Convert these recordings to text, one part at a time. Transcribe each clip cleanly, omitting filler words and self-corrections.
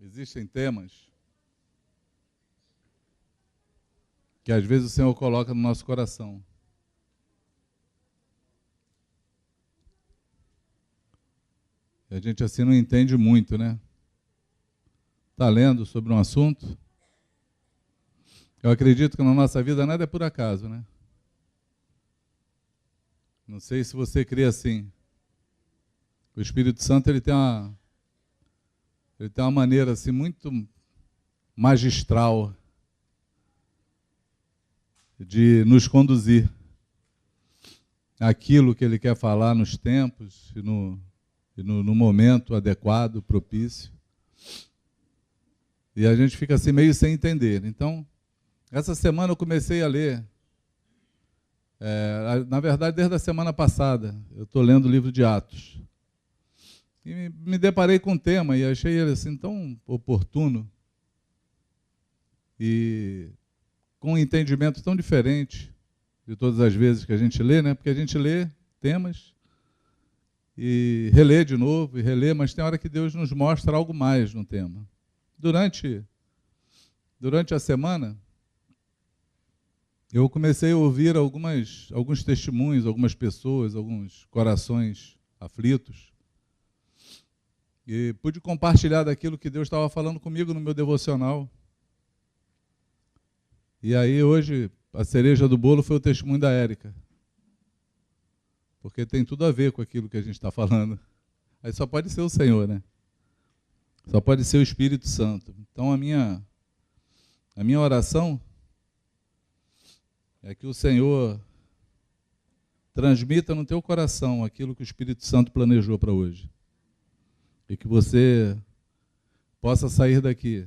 Existem temas que às vezes o Senhor coloca no nosso coração. E a gente assim não entende muito, né? Está lendo sobre um assunto. Eu acredito que na nossa vida nada é por acaso, né? Não sei se você crê assim. O Espírito Santo ele tem uma maneira assim muito magistral de nos conduzir àquilo que ele quer falar nos tempos e no momento adequado, propício. E a gente fica assim meio sem entender. Então, essa semana eu comecei a ler, na verdade desde a semana passada, eu estou lendo o livro de Atos. E me deparei com um tema e achei ele assim tão oportuno e com um entendimento tão diferente de todas as vezes que a gente lê, né? Porque a gente lê temas e relê de novo e relê, mas tem hora que Deus nos mostra algo mais no tema. Durante a semana, eu comecei a ouvir alguns testemunhos, algumas pessoas, alguns corações aflitos, e pude compartilhar daquilo que Deus estava falando comigo no meu devocional. E aí hoje, a cereja do bolo foi o testemunho da Érica, porque tem tudo a ver com aquilo que a gente está falando. Aí só pode ser o Senhor, né? Só pode ser o Espírito Santo. Então a minha oração é que o Senhor transmita no teu coração aquilo que o Espírito Santo planejou para hoje. E que você possa sair daqui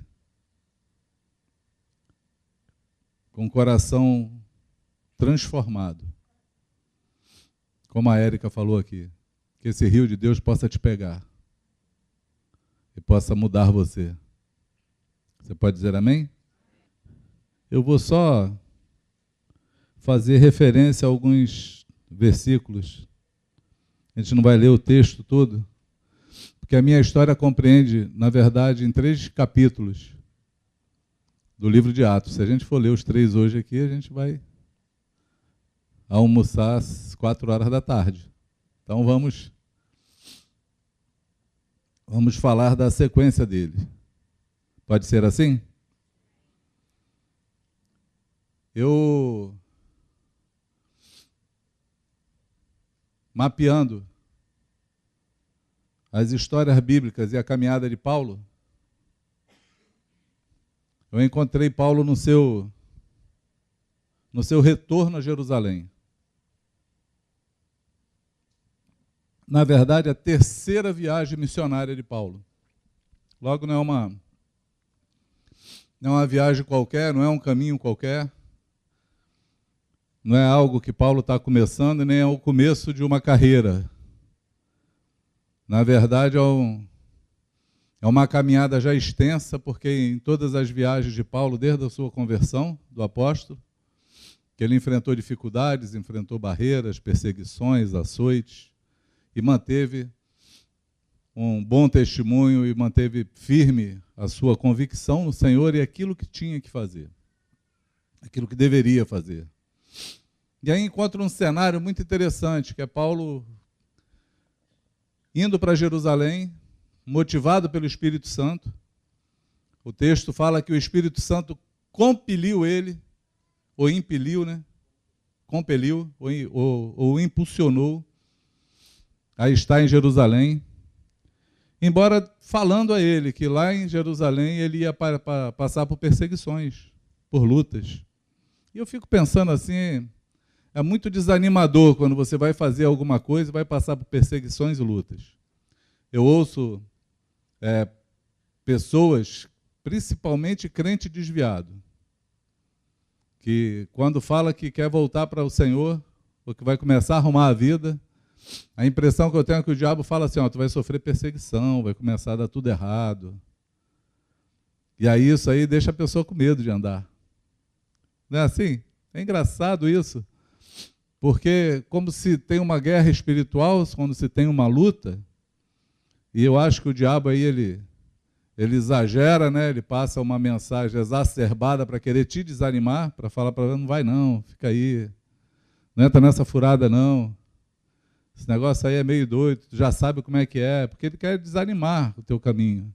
com o coração transformado. Como a Érica falou aqui, que esse rio de Deus possa te pegar e possa mudar você. Você pode dizer amém? Eu vou só fazer referência a alguns versículos. A gente não vai ler o texto todo, porque a minha história compreende, na verdade, em 3 capítulos do livro de Atos. Se a gente for ler os 3 hoje aqui, a gente vai almoçar às 4 horas da tarde. Então vamos falar da sequência dele. Pode ser assim? Eu, mapeando as histórias bíblicas e a caminhada de Paulo, eu encontrei Paulo no seu retorno a Jerusalém. Na verdade, a 3ª viagem missionária de Paulo. Logo, não é uma viagem qualquer, não é um caminho qualquer, não é algo que Paulo está começando, nem é o começo de uma carreira. Na verdade, é uma caminhada já extensa, porque em todas as viagens de Paulo, desde a sua conversão, do apóstolo, que ele enfrentou dificuldades, enfrentou barreiras, perseguições, açoites, e manteve um bom testemunho e manteve firme a sua convicção no Senhor e aquilo que tinha que fazer, aquilo que deveria fazer. E aí encontra um cenário muito interessante, que é Paulo indo para Jerusalém, motivado pelo Espírito Santo. O texto fala que o Espírito Santo compeliu ele, ou impeliu, né? Compeliu, ou impulsionou a estar em Jerusalém, embora falando a ele que lá em Jerusalém ele ia passar por perseguições, por lutas. E eu fico pensando assim, é muito desanimador quando você vai fazer alguma coisa e vai passar por perseguições e lutas. Eu ouço pessoas, principalmente crente desviado, que quando fala que quer voltar para o Senhor, ou que vai começar a arrumar a vida, a impressão que eu tenho é que o diabo fala assim, tu vai sofrer perseguição, vai começar a dar tudo errado. E aí isso aí deixa a pessoa com medo de andar. Não é assim? É engraçado isso. Porque como se tem uma guerra espiritual, quando se tem uma luta, e eu acho que o diabo aí, ele ele exagera, né? Ele passa uma mensagem exacerbada para querer te desanimar, para falar para você, não vai não, fica aí, não entra nessa furada não, esse negócio aí é meio doido, tu já sabe como é que é, porque ele quer desanimar o teu caminho.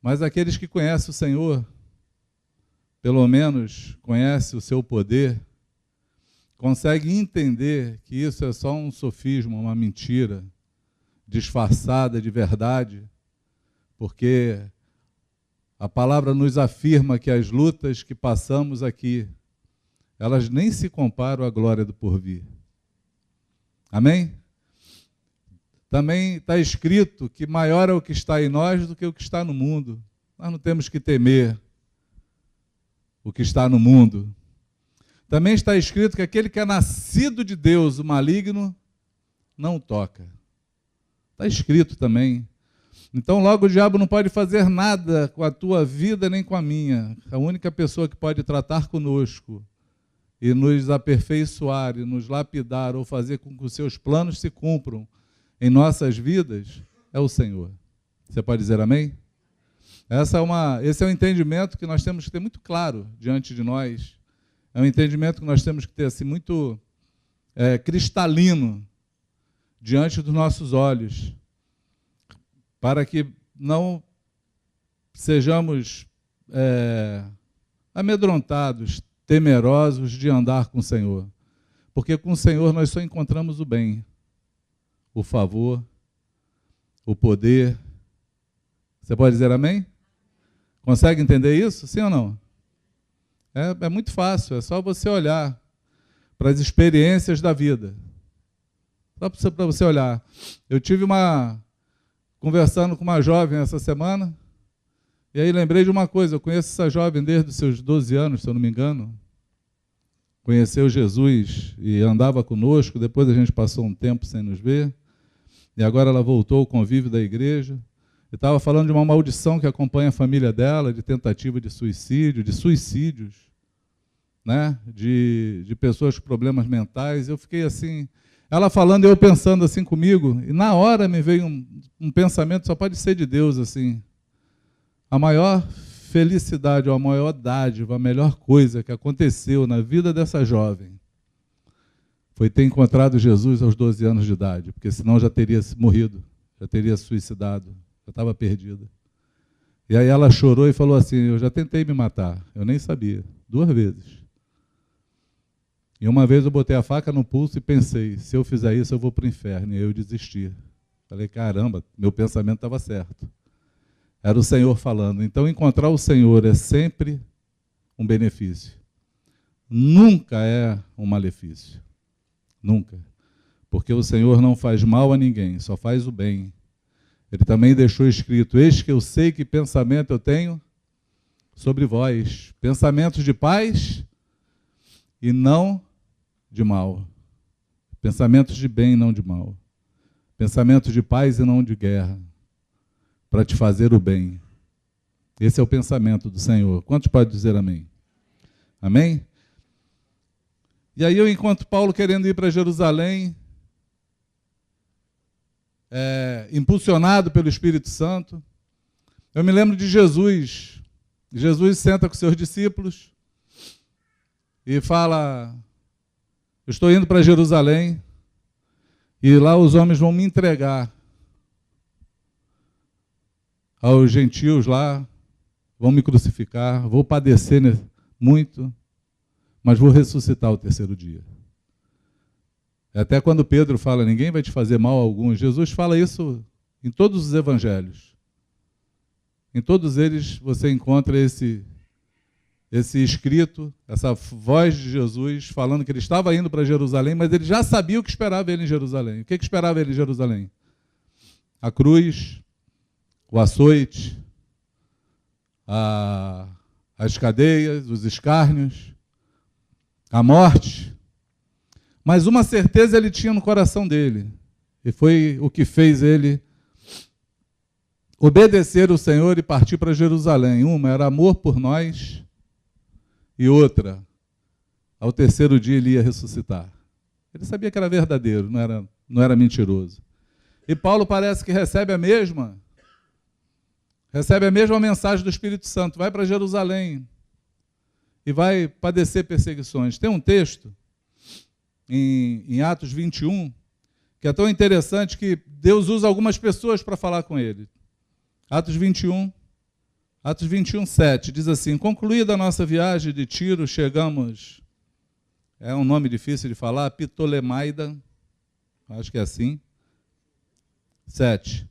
Mas aqueles que conhecem o Senhor, pelo menos conhecem o seu poder, conseguem entender que isso é só um sofisma, uma mentira, disfarçada de verdade, porque a palavra nos afirma que as lutas que passamos aqui, elas nem se comparam à glória do porvir. Amém? Também está escrito que maior é o que está em nós do que o que está no mundo. Nós não temos que temer o que está no mundo. Também está escrito que aquele que é nascido de Deus, o maligno, não toca. Está escrito também. Então, logo o diabo não pode fazer nada com a tua vida nem com a minha. A única pessoa que pode tratar conosco e nos aperfeiçoar, e nos lapidar, ou fazer com que os seus planos se cumpram em nossas vidas, é o Senhor. Você pode dizer amém? Esse é um entendimento que nós temos que ter muito claro diante de nós. É um entendimento que nós temos que ter assim, muito cristalino diante dos nossos olhos, para que não sejamos amedrontados, temerosos de andar com o Senhor. Porque com o Senhor nós só encontramos o bem, o favor, o poder. Você pode dizer amém? Consegue entender isso? Sim ou não? É muito fácil, é só você olhar para as experiências da vida. Só para você olhar. Eu tive conversando com uma jovem essa semana, e aí lembrei de uma coisa, eu conheço essa jovem desde os seus 12 anos, se eu não me engano. Conheceu Jesus e andava conosco, depois a gente passou um tempo sem nos ver, e agora ela voltou ao convívio da igreja, e estava falando de uma maldição que acompanha a família dela, de tentativa de suicídio, de suicídios, né? de pessoas com problemas mentais. Eu fiquei assim, ela falando e eu pensando assim comigo, e na hora me veio um pensamento, só pode ser de Deus, assim, a maior felicidade, ou a maior dádiva, a melhor coisa que aconteceu na vida dessa jovem foi ter encontrado Jesus aos 12 anos de idade, porque senão já teria morrido, já teria suicidado, já estava perdida. E aí ela chorou e falou assim, eu já tentei me matar, eu nem sabia, 2 vezes. E uma vez eu botei a faca no pulso e pensei, se eu fizer isso eu vou para o inferno, e aí eu desisti. Falei, caramba, meu pensamento estava certo. Era o Senhor falando. Então, encontrar o Senhor é sempre um benefício. Nunca é um malefício. Nunca. Porque o Senhor não faz mal a ninguém, só faz o bem. Ele também deixou escrito, eis que eu sei que pensamento eu tenho sobre vós. Pensamentos de paz e não de mal. Pensamentos de bem e não de mal. Pensamentos de paz e não de guerra. Para te fazer o bem. Esse é o pensamento do Senhor. Quantos podem dizer amém? Amém? E aí eu encontro Paulo querendo ir para Jerusalém, impulsionado pelo Espírito Santo. Eu me lembro de Jesus. Jesus senta com seus discípulos e fala, eu estou indo para Jerusalém e lá os homens vão me entregar aos gentios lá, vão me crucificar, vou padecer muito, mas vou ressuscitar ao 3º dia. Até quando Pedro fala, ninguém vai te fazer mal algum, Jesus fala isso em todos os evangelhos. Em todos eles você encontra esse escrito, essa voz de Jesus falando que ele estava indo para Jerusalém, mas ele já sabia o que esperava ele em Jerusalém. O que esperava ele em Jerusalém? A cruz, o açoite, as cadeias, os escárnios, a morte. Mas uma certeza ele tinha no coração dele, e foi o que fez ele obedecer o Senhor e partir para Jerusalém. Uma era amor por nós, e outra, ao 3º dia ele ia ressuscitar. Ele sabia que era verdadeiro, não era mentiroso. E Paulo parece que recebe a mesma recebe a mesma mensagem do Espírito Santo, vai para Jerusalém e vai padecer perseguições. Tem um texto em Atos 21, que é tão interessante que Deus usa algumas pessoas para falar com ele. Atos 21, 7, diz assim: concluída a nossa viagem de Tiro, chegamos, é um nome difícil de falar, Ptolemaida, acho que é assim, 7.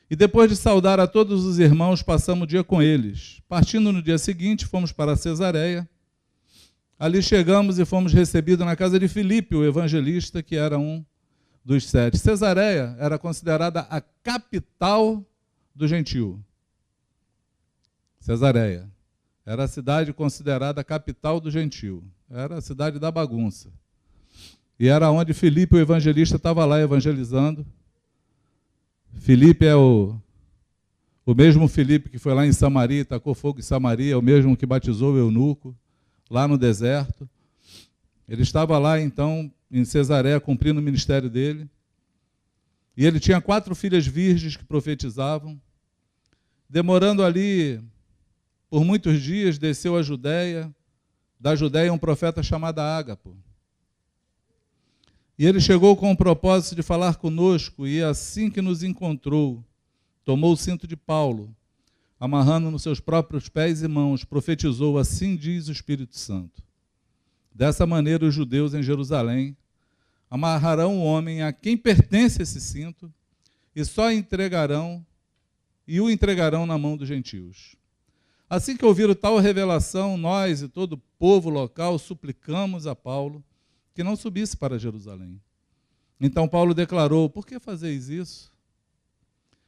E depois de saudar a todos os irmãos, passamos o dia com eles. Partindo no dia seguinte, fomos para Cesareia. Ali chegamos e fomos recebidos na casa de Filipe, o evangelista, que era um dos 7. Cesareia era considerada a capital do gentio. Cesareia era a cidade considerada a capital do gentio. Era a cidade da bagunça. E era onde Filipe, o evangelista, estava lá evangelizando. Filipe é o mesmo Filipe que foi lá em Samaria, tacou fogo em Samaria, é o mesmo que batizou o eunuco, lá no deserto. Ele estava lá, então, em Cesareia, cumprindo o ministério dele. E ele tinha 4 filhas virgens que profetizavam. Demorando ali por muitos dias, desceu a Judéia. Da Judéia, um profeta chamado Ágapo. E ele chegou com o propósito de falar conosco, e assim que nos encontrou, tomou o cinto de Paulo, amarrando nos seus próprios pés e mãos, profetizou: assim diz o Espírito Santo. Dessa maneira, os judeus em Jerusalém amarrarão o homem a quem pertence esse cinto e o entregarão na mão dos gentios. Assim que ouviram tal revelação, nós e todo o povo local suplicamos a Paulo que não subisse para Jerusalém. Então Paulo declarou: por que fazeis isso?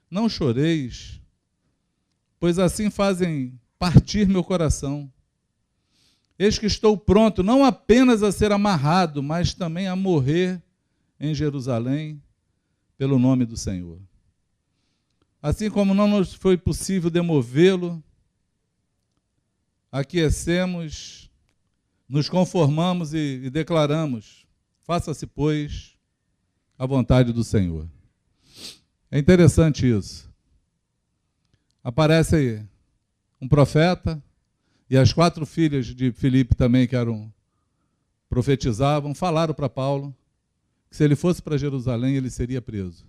Não choreis, pois assim fazem partir meu coração. Eis que estou pronto não apenas a ser amarrado, mas também a morrer em Jerusalém pelo nome do Senhor. Assim como não nos foi possível demovê-lo, aquecemos, nos conformamos e declaramos: faça-se, pois, a vontade do Senhor. É interessante isso. Aparece aí um profeta, e as 4 filhas de Filipe também, que profetizavam, falaram para Paulo que se ele fosse para Jerusalém, ele seria preso.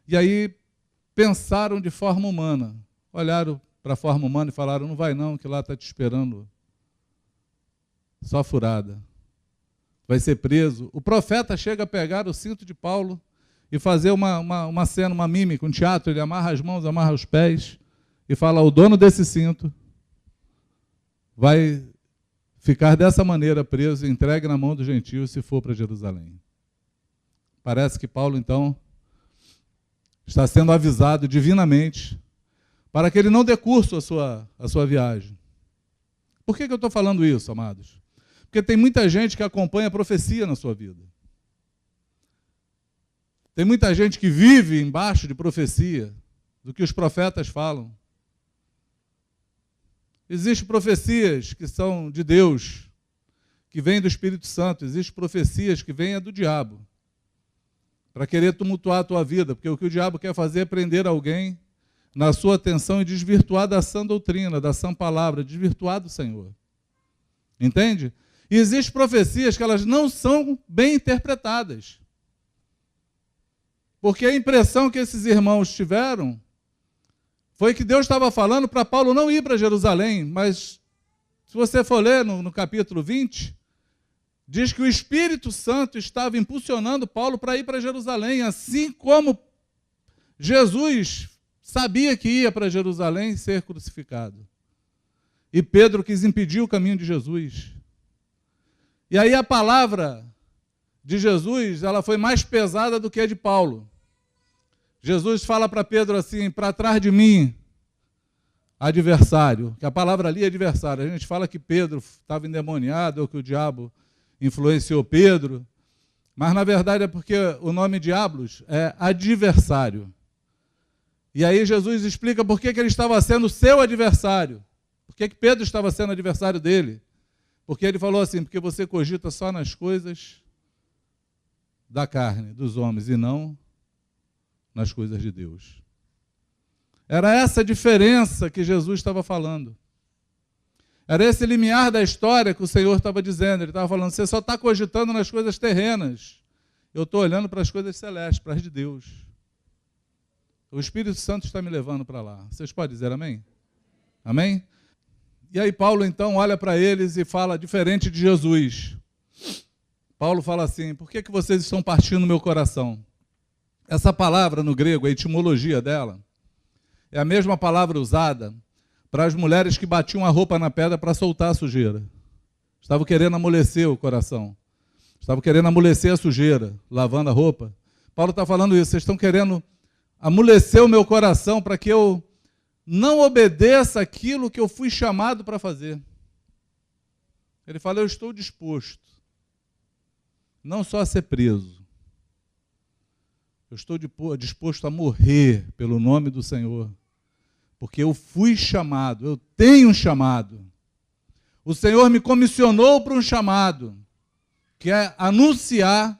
E aí pensaram de forma humana, olharam para a forma humana e falaram: não vai não, que lá está te esperando só furada. Vai ser preso. O profeta chega a pegar o cinto de Paulo e fazer uma cena, uma mímica, um teatro. Ele amarra as mãos, amarra os pés e fala: o dono desse cinto vai ficar dessa maneira preso e entregue na mão dos gentios se for para Jerusalém. Parece que Paulo, então, está sendo avisado divinamente para que ele não dê curso à sua viagem. Por que eu estou falando isso, amados? Porque tem muita gente que acompanha a profecia na sua vida. Tem muita gente que vive embaixo de profecia, do que os profetas falam. Existem profecias que são de Deus, que vêm do Espírito Santo. Existem profecias que vêm do diabo, para querer tumultuar a tua vida, porque o que o diabo quer fazer é prender alguém na sua atenção e desvirtuar da sã doutrina, da sã palavra, desvirtuar do Senhor. Entende? E existem profecias que elas não são bem interpretadas. Porque a impressão que esses irmãos tiveram foi que Deus estava falando para Paulo não ir para Jerusalém, mas se você for ler no capítulo 20, diz que o Espírito Santo estava impulsionando Paulo para ir para Jerusalém, assim como Jesus sabia que ia para Jerusalém ser crucificado. E Pedro quis impedir o caminho de Jesus. E aí a palavra de Jesus, ela foi mais pesada do que a de Paulo. Jesus fala para Pedro assim: para trás de mim, adversário, que a palavra ali é adversário. A gente fala que Pedro estava endemoniado, ou que o diabo influenciou Pedro, mas na verdade é porque o nome diabos é adversário. E aí Jesus explica por que ele estava sendo seu adversário, por que Pedro estava sendo adversário dele. Porque ele falou assim: porque você cogita só nas coisas da carne, dos homens, e não nas coisas de Deus. Era essa diferença que Jesus estava falando. Era esse limiar da história que o Senhor estava dizendo. Ele estava falando, você só está cogitando nas coisas terrenas. Eu estou olhando para as coisas celestes, para as de Deus. O Espírito Santo está me levando para lá. Vocês podem dizer amém? Amém? E aí Paulo então olha para eles e fala diferente de Jesus. Paulo fala assim, por que vocês estão partindo o meu coração? Essa palavra no grego, a etimologia dela, é a mesma palavra usada para as mulheres que batiam a roupa na pedra para soltar a sujeira. Estavam querendo amolecer o coração. Estavam querendo amolecer a sujeira, lavando a roupa. Paulo está falando isso, vocês estão querendo amolecer o meu coração para que eu não obedeça aquilo que eu fui chamado para fazer. Ele fala, eu estou disposto, não só a ser preso, eu estou disposto a morrer pelo nome do Senhor, porque eu fui chamado, eu tenho um chamado. O Senhor me comissionou para um chamado, que é anunciar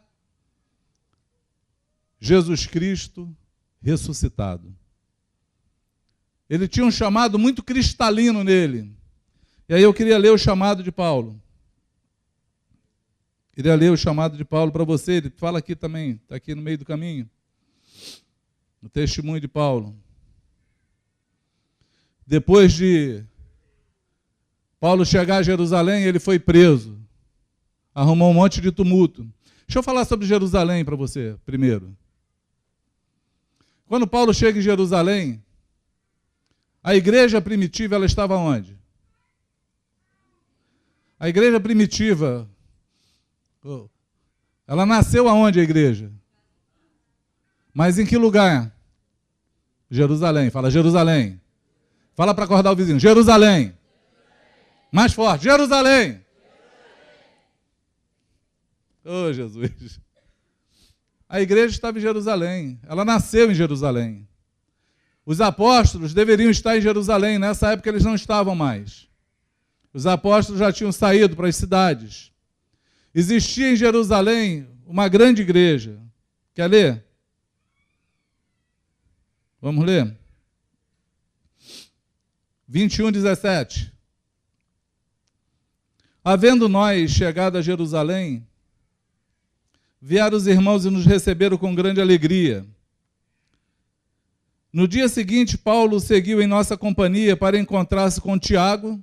Jesus Cristo ressuscitado. Ele tinha um chamado muito cristalino nele. E aí eu queria ler o chamado de Paulo. Queria ler o chamado de Paulo para você. Ele fala aqui também, está aqui no meio do caminho. No testemunho de Paulo. Depois de Paulo chegar a Jerusalém, ele foi preso. Arrumou um monte de tumulto. Deixa eu falar sobre Jerusalém para você, primeiro. Quando Paulo chega em Jerusalém, a igreja primitiva, ela estava onde? A igreja primitiva, ela nasceu aonde a igreja? Mas em que lugar? Jerusalém. Fala Jerusalém. Fala para acordar o vizinho. Jerusalém. Mais forte. Jerusalém. Oh, Jesus. A igreja estava em Jerusalém. Ela nasceu em Jerusalém. Os apóstolos deveriam estar em Jerusalém. Nessa época eles não estavam mais. Os apóstolos já tinham saído para as cidades. Existia em Jerusalém uma grande igreja. Quer ler? Vamos ler? 21:17. Havendo nós chegado a Jerusalém, vieram os irmãos e nos receberam com grande alegria. No dia seguinte, Paulo seguiu em nossa companhia para encontrar-se com Tiago,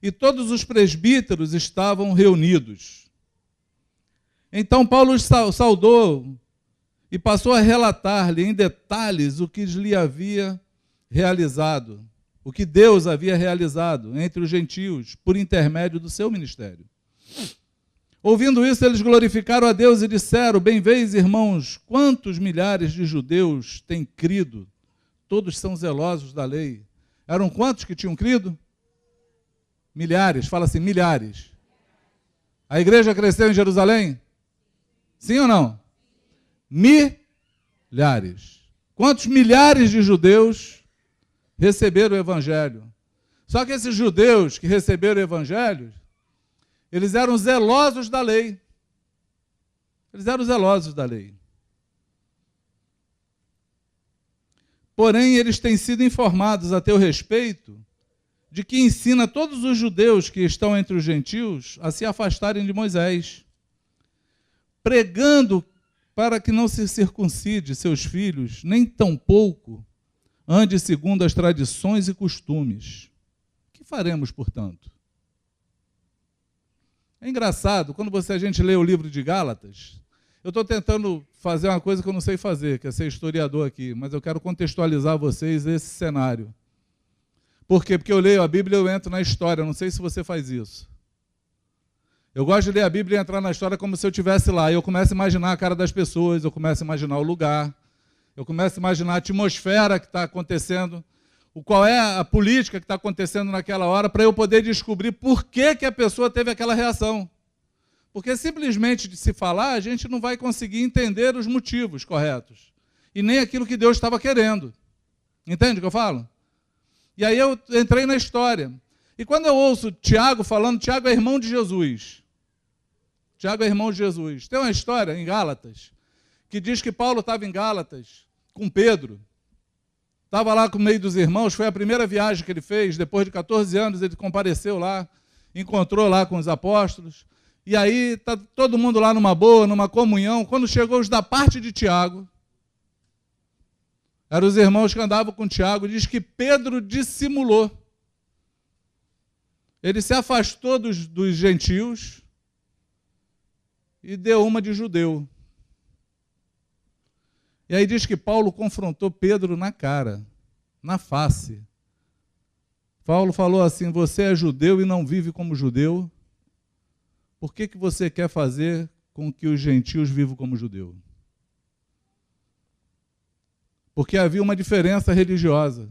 e todos os presbíteros estavam reunidos. Então Paulo os saudou e passou a relatar-lhe em detalhes o que lhe havia realizado, o que Deus havia realizado entre os gentios por intermédio do seu ministério. Ouvindo isso, eles glorificaram a Deus e disseram, bem vês, irmãos, quantos milhares de judeus têm crido, todos são zelosos da lei. Eram quantos que tinham crido? Milhares, fala assim, milhares. A igreja cresceu em Jerusalém? Sim ou não? Milhares. Quantos milhares de judeus receberam o evangelho? Só que esses judeus que receberam o evangelho, eles eram zelosos da lei. Eles eram zelosos da lei. Porém, eles têm sido informados a teu respeito de que ensina todos os judeus que estão entre os gentios a se afastarem de Moisés, pregando para que não se circuncide seus filhos, nem tampouco ande segundo as tradições e costumes. Que faremos, portanto? É engraçado, quando a gente lê o livro de Gálatas, eu estou tentando fazer uma coisa que eu não sei fazer, que é ser historiador aqui, mas eu quero contextualizar vocês esse cenário. Por quê? Porque eu leio a Bíblia e eu entro na história, não sei se você faz isso. Eu gosto de ler a Bíblia e entrar na história como se eu estivesse lá, e eu começo a imaginar a cara das pessoas, eu começo a imaginar o lugar, eu começo a imaginar a atmosfera que está acontecendo, qual é a política que está acontecendo naquela hora, para eu poder descobrir por que a pessoa teve aquela reação. Porque simplesmente de se falar, a gente não vai conseguir entender os motivos corretos. E nem aquilo que Deus estava querendo. Entende o que eu falo? E aí eu entrei na história. E quando eu ouço Tiago falando, Tiago é irmão de Jesus. Tiago é irmão de Jesus. Tem uma história em Gálatas, que diz que Paulo estava em Gálatas com Pedro. estava lá com o meio dos irmãos, foi a primeira viagem que ele fez, depois de 14 anos ele compareceu lá, encontrou lá com os apóstolos, e aí está todo mundo lá numa boa, numa comunhão. Quando chegou os da parte de Tiago, eram os irmãos que andavam com Tiago, diz que Pedro dissimulou. Ele se afastou dos gentios e deu uma de judeu. E aí diz que Paulo confrontou Pedro na cara, na face. Paulo falou assim: você é judeu e não vive como judeu, por que você quer fazer com que os gentios vivam como judeu? Porque havia uma diferença religiosa.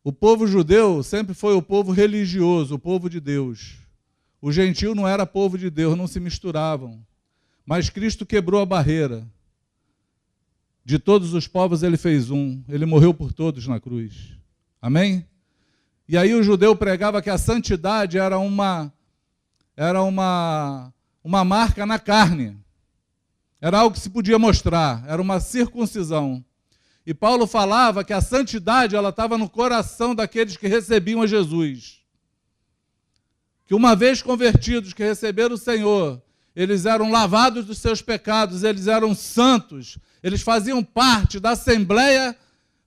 O povo judeu sempre foi o povo religioso, o povo de Deus. O gentio não era povo de Deus, não se misturavam. Mas Cristo quebrou a barreira. De todos os povos ele fez um. Ele morreu por todos na cruz. Amém? E aí o judeu pregava que a santidade era uma marca na carne. Era algo que se podia mostrar, era uma circuncisão. E Paulo falava que a santidade ela estava no coração daqueles que recebiam a Jesus. Que uma vez convertidos, que receberam o Senhor, eles eram lavados dos seus pecados, eles eram santos, eles faziam parte da Assembleia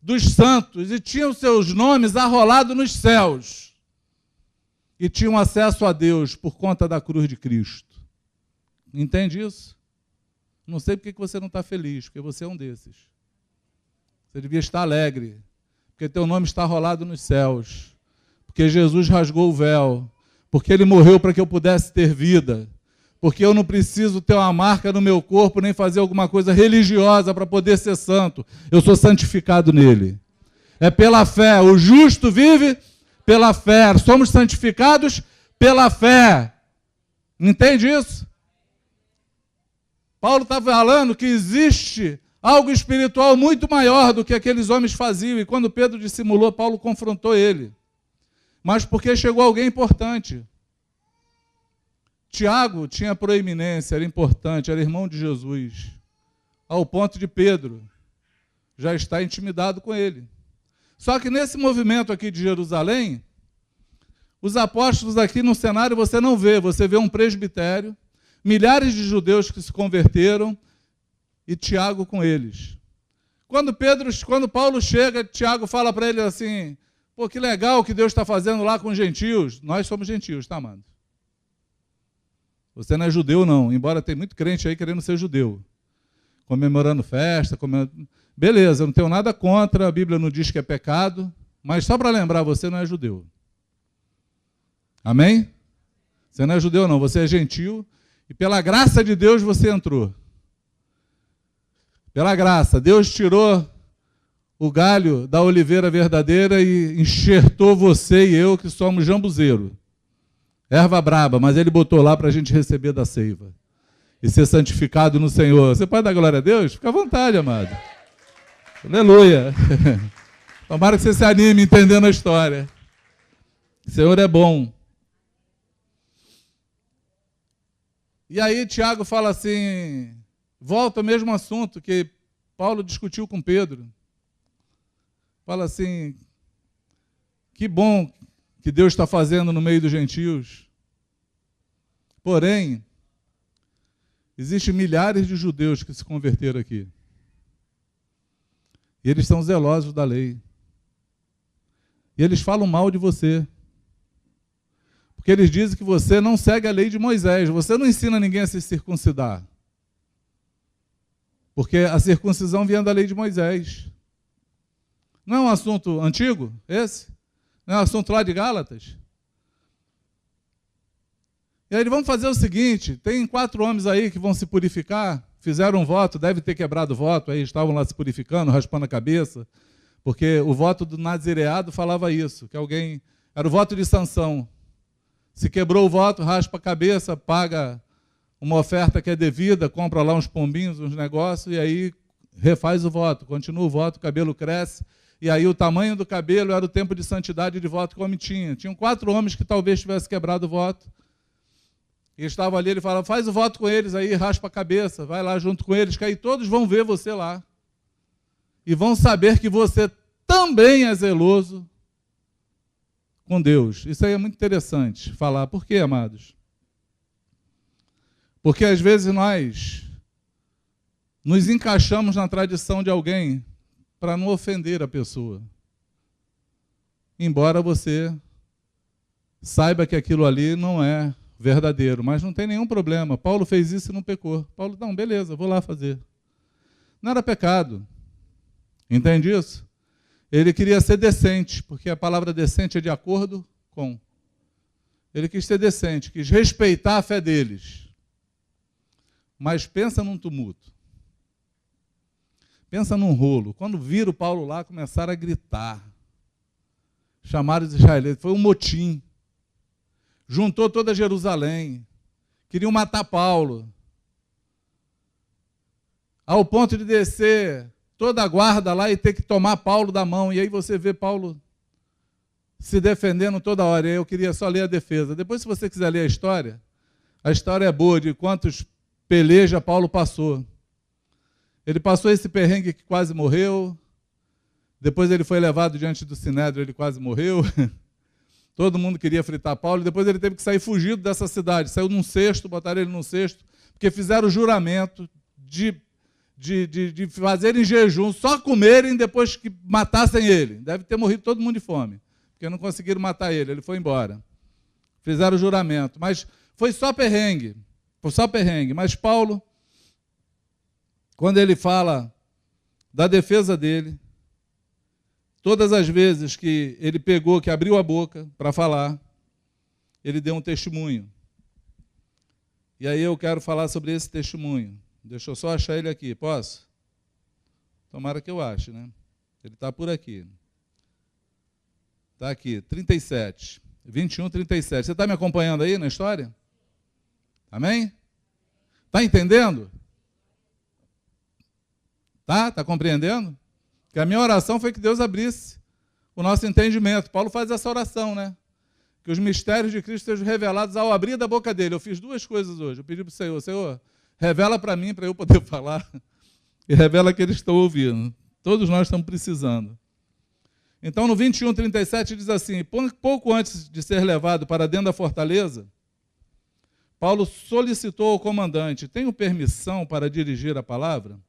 dos Santos e tinham seus nomes arrolados nos céus. E tinham acesso a Deus por conta da cruz de Cristo. Entende isso? Não sei por que você não está feliz, porque você é um desses. Você devia estar alegre, porque teu nome está arrolado nos céus, porque Jesus rasgou o véu, porque Ele morreu para que eu pudesse ter vida, porque eu não preciso ter uma marca no meu corpo, nem fazer alguma coisa religiosa para poder ser santo. Eu sou santificado nele. É pela fé. O justo vive pela fé. Somos santificados pela fé. Entende isso? Paulo está falando que existe algo espiritual muito maior do que aqueles homens faziam. E quando Pedro dissimulou, Paulo confrontou ele. Mas porque chegou alguém importante. Tiago tinha proeminência, era importante, era irmão de Jesus, ao ponto de Pedro já estar intimidado com ele. Só que nesse movimento aqui de Jerusalém, os apóstolos aqui no cenário você não vê, você vê um presbitério, milhares de judeus que se converteram e Tiago com eles. Quando Paulo chega, Tiago fala para ele assim: pô, que legal que Deus está fazendo lá com os gentios. Nós somos gentios, tá, mano? Você não é judeu, não, embora tem muito crente aí querendo ser judeu. Comemorando festa, beleza, eu não tenho nada contra, a Bíblia não diz que é pecado, mas só para lembrar, você não é judeu. Amém? Você não é judeu, não, você é gentil, e pela graça de Deus você entrou. Pela graça, Deus tirou o galho da oliveira verdadeira e enxertou você e eu, que somos jambuzeiro. Erva braba, mas Ele botou lá para a gente receber da seiva. E ser santificado no Senhor. Você pode dar glória a Deus? Fica à vontade, amado. Aleluia. Tomara que você se anime entendendo a história. O Senhor é bom. E aí Tiago fala assim, volta ao mesmo assunto que Paulo discutiu com Pedro. Fala assim, que bom que Deus está fazendo no meio dos gentios. Porém, existem milhares de judeus que se converteram aqui. E eles são zelosos da lei. E eles falam mal de você. Porque eles dizem que você não segue a lei de Moisés. Você não ensina ninguém a se circuncidar. Porque a circuncisão vinha da lei de Moisés. Não é um assunto antigo, esse? Não é um assunto lá de Gálatas? E aí vamos fazer o seguinte, tem 4 homens aí que vão se purificar, fizeram um voto, deve ter quebrado o voto, aí estavam lá se purificando, raspando a cabeça, porque o voto do nazireado falava isso, que alguém, era o voto de Sansão. Se quebrou o voto, raspa a cabeça, paga uma oferta que é devida, compra lá uns pombinhos, uns negócios, e aí refaz o voto, continua o voto, o cabelo cresce, e aí o tamanho do cabelo era o tempo de santidade de voto que o homem tinha. Tinham 4 homens que talvez tivessem quebrado o voto. E estavam ali, ele falava, faz o voto com eles aí, raspa a cabeça, vai lá junto com eles, que aí todos vão ver você lá. e vão saber que você também é zeloso com Deus. Isso aí é muito interessante falar. Por quê, amados? Porque às vezes nós nos encaixamos na tradição de alguém para não ofender a pessoa. Embora você saiba que aquilo ali não é verdadeiro, mas não tem nenhum problema. Paulo fez isso e não pecou. Paulo, não, beleza, vou lá fazer. Não era pecado. Entende isso? Ele queria ser decente, porque a palavra decente é de acordo com. Ele quis ser decente, quis respeitar a fé deles. Mas pensa num tumulto. Pensa num rolo. Quando viram Paulo lá, começaram a gritar. Chamaram os israelitas. Foi um motim. Juntou toda Jerusalém. Queriam matar Paulo. Ao ponto de descer toda a guarda lá e ter que tomar Paulo da mão. E aí você vê Paulo se defendendo toda hora. E aí eu queria só ler a defesa. Depois, se você quiser ler a história é boa de quantos peleja Paulo passou. Ele passou esse perrengue que quase morreu. Depois ele foi levado diante do Sinédrio, ele quase morreu. Todo mundo queria fritar Paulo. Depois ele teve que sair fugido dessa cidade. Saiu num cesto, botaram ele num cesto, porque fizeram o juramento de fazerem jejum, só comerem depois que matassem ele. Deve ter morrido todo mundo de fome, porque não conseguiram matar ele. Ele foi embora. Fizeram o juramento. Mas foi só perrengue. Foi só perrengue. Mas Paulo, quando ele fala da defesa dele, todas as vezes que ele pegou, que abriu a boca para falar, ele deu um testemunho. E aí eu quero falar sobre esse testemunho. Deixa eu só achar ele aqui, posso? Tomara que eu ache, né? Ele está por aqui. Está aqui, 37. 21, 37. Você está me acompanhando aí na história? Amém? Está entendendo? Está compreendendo? Porque a minha oração foi que Deus abrisse o nosso entendimento. Paulo faz essa oração, né? Que os mistérios de Cristo sejam revelados ao abrir da boca dele. Eu fiz duas coisas hoje. Eu pedi para o Senhor, Senhor, revela para mim, para eu poder falar, e revela que eles estão ouvindo. Todos nós estamos precisando. Então, no 21, 37, diz assim, pouco antes de ser levado para dentro da fortaleza, Paulo solicitou ao comandante, tenho permissão para dirigir a palavra?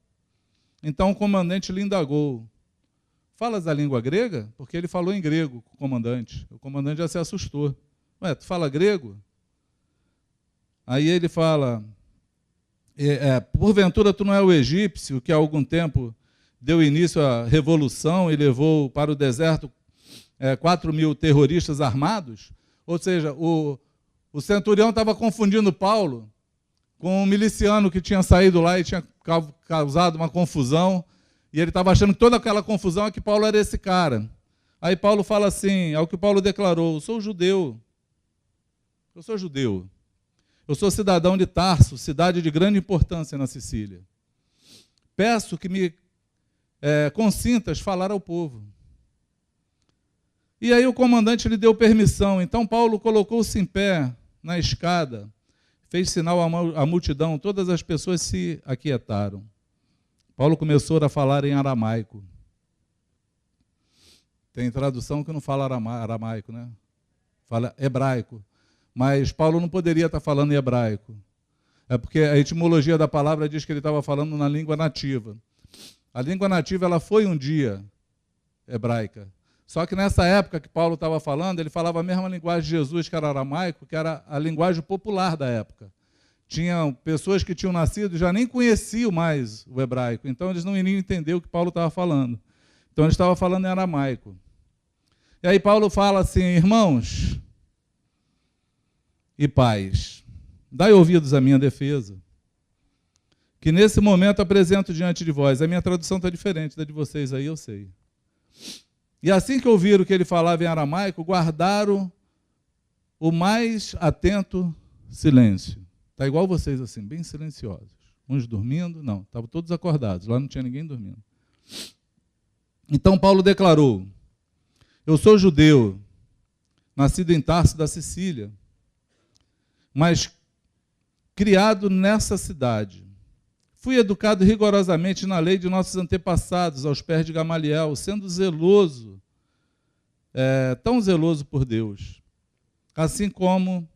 Então o comandante lhe indagou, falas a língua grega? Porque ele falou em grego com o comandante. O comandante já se assustou. Ué, tu fala grego? Aí ele fala, porventura tu não é o egípcio que há algum tempo deu início à revolução e levou para o deserto 4.000 terroristas armados? Ou seja, o centurião estava confundindo Paulo com um miliciano que tinha saído lá e tinha causado uma confusão, e ele estava achando que toda aquela confusão é que Paulo era esse cara. Aí Paulo fala assim, ao que Paulo declarou, eu sou judeu, eu sou cidadão de Tarso, cidade de grande importância na Sicília. Peço que me consintas falar ao povo. E aí o comandante lhe deu permissão, então Paulo colocou-se em pé na escada, fez sinal à multidão, todas as pessoas se aquietaram. Paulo começou a falar em aramaico. Tem tradução que não fala aramaico, né? Fala hebraico. Mas Paulo não poderia estar falando em hebraico. É porque a etimologia da palavra diz que ele estava falando na língua nativa. A língua nativa ela foi um dia hebraica. Só que nessa época que Paulo estava falando, ele falava a mesma linguagem de Jesus, que era aramaico, que era a linguagem popular da época. Tinham pessoas que tinham nascido e já nem conheciam mais o hebraico, então eles não iriam entender o que Paulo estava falando. Então ele estava falando em aramaico. E aí Paulo fala assim, irmãos e pais, dai ouvidos à minha defesa, que nesse momento apresento diante de vós. A minha tradução está diferente da de vocês aí, eu sei. E assim que ouviram que ele falava em aramaico, guardaram o mais atento silêncio. Está igual vocês assim, bem silenciosos. Uns dormindo, não, estavam todos acordados, lá não tinha ninguém dormindo. Então Paulo declarou, eu sou judeu, nascido em Tarso da Sicília, mas criado nessa cidade. Fui educado rigorosamente na lei de nossos antepassados, aos pés de Gamaliel, sendo zeloso, tão zeloso por Deus, assim como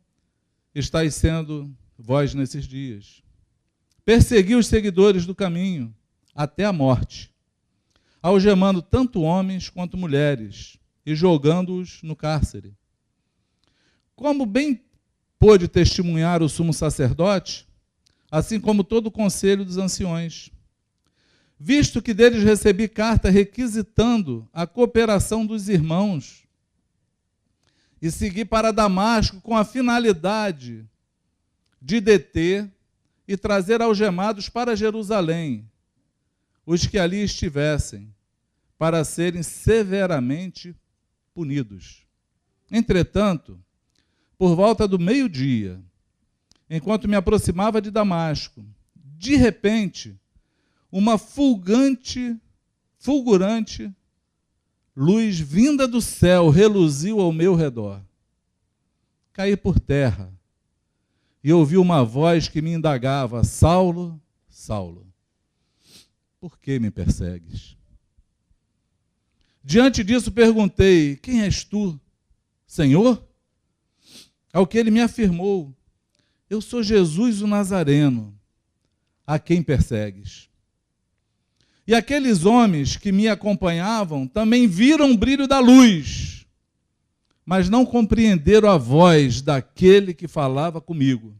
estáis sendo vós nesses dias. Persegui os seguidores do caminho até a morte, algemando tanto homens quanto mulheres e jogando-os no cárcere. Como bem pôde testemunhar o sumo sacerdote, assim como todo o conselho dos anciões, visto que deles recebi carta requisitando a cooperação dos irmãos, e segui para Damasco com a finalidade de deter e trazer algemados para Jerusalém os que ali estivessem, para serem severamente punidos. Entretanto, por volta do meio-dia, enquanto me aproximava de Damasco, de repente, uma fulgurante luz vinda do céu reluziu ao meu redor. Caí por terra e ouvi uma voz que me indagava: Saulo, Saulo, por que me persegues? Diante disso perguntei: quem és tu, Senhor? Ao que ele me afirmou: eu sou Jesus o Nazareno, a quem persegues. E aqueles homens que me acompanhavam também viram o brilho da luz, mas não compreenderam a voz daquele que falava comigo.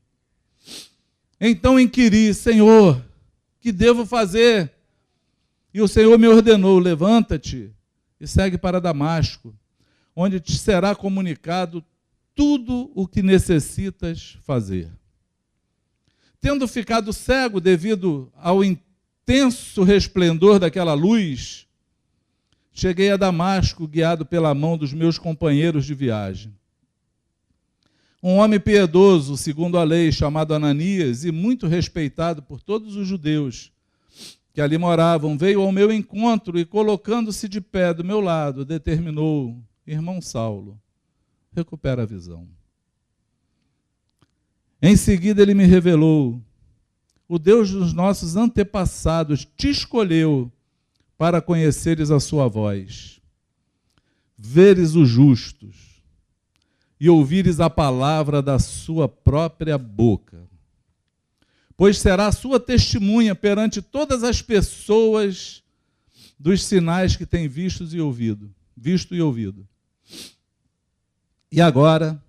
Então inquiri: Senhor, que devo fazer? E o Senhor me ordenou: levanta-te e segue para Damasco, onde te será comunicado tudo o que necessitas fazer. Tendo ficado cego devido ao intenso resplendor daquela luz, cheguei a Damasco guiado pela mão dos meus companheiros de viagem. Um homem piedoso, segundo a lei, chamado Ananias, e muito respeitado por todos os judeus que ali moravam, veio ao meu encontro e, colocando-se de pé do meu lado, determinou: irmão Saulo, recupera a visão. Em seguida ele me revelou: o Deus dos nossos antepassados te escolheu para conheceres a sua voz, veres os justos e ouvires a palavra da sua própria boca. Pois será a sua testemunha perante todas as pessoas dos sinais que tem visto e ouvido. E agora,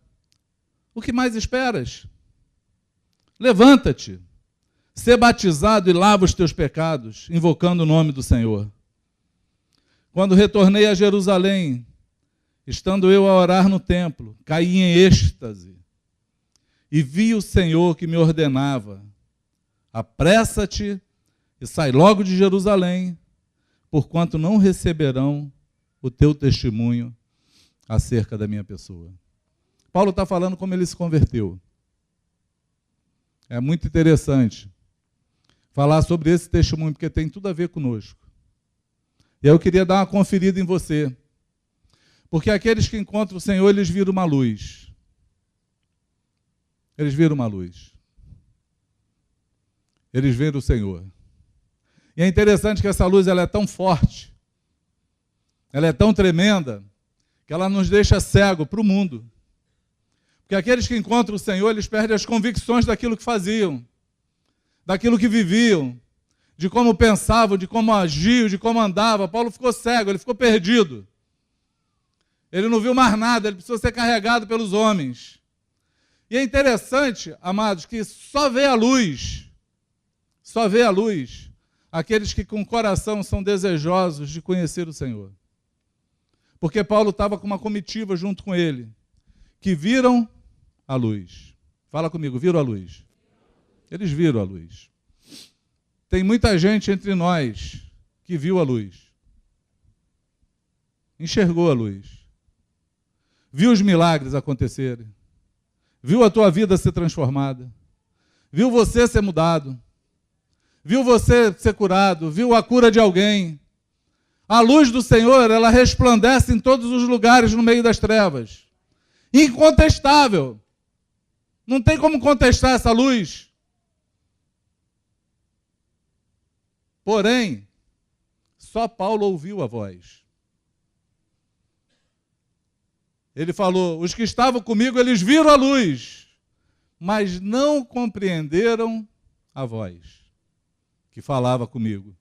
o que mais esperas? Levanta-te, sê batizado e lava os teus pecados, invocando o nome do Senhor. Quando retornei a Jerusalém, estando eu a orar no templo, caí em êxtase e vi o Senhor que me ordenava: apressa-te e sai logo de Jerusalém, porquanto não receberão o teu testemunho acerca da minha pessoa. Paulo está falando como ele se converteu. É muito interessante falar sobre esse testemunho, porque tem tudo a ver conosco. E eu queria dar uma conferida em você. Porque aqueles que encontram o Senhor, eles viram uma luz. Eles viram uma luz. Eles viram o Senhor. E é interessante que essa luz ela é tão forte, ela é tão tremenda, que ela nos deixa cego para o mundo. Porque aqueles que encontram o Senhor, eles perdem as convicções daquilo que faziam, daquilo que viviam, de como pensavam, de como agiam, de como andavam. Paulo ficou cego, ele ficou perdido. Ele não viu mais nada, ele precisou ser carregado pelos homens. E é interessante, amados, que só vê a luz aqueles que com o coração são desejosos de conhecer o Senhor. Porque Paulo estava com uma comitiva junto com ele, que viram a luz. Fala comigo, viram a luz. Eles viram a luz. Tem muita gente entre nós que viu a luz. Enxergou a luz. Viu os milagres acontecerem. Viu a tua vida ser transformada. Viu você ser mudado. Viu você ser curado. Viu a cura de alguém. A luz do Senhor, ela resplandece em todos os lugares no meio das trevas. Incontestável. Não tem como contestar essa luz. Porém, só Paulo ouviu a voz. Ele falou, os que estavam comigo, eles viram a luz, mas não compreenderam a voz que falava comigo.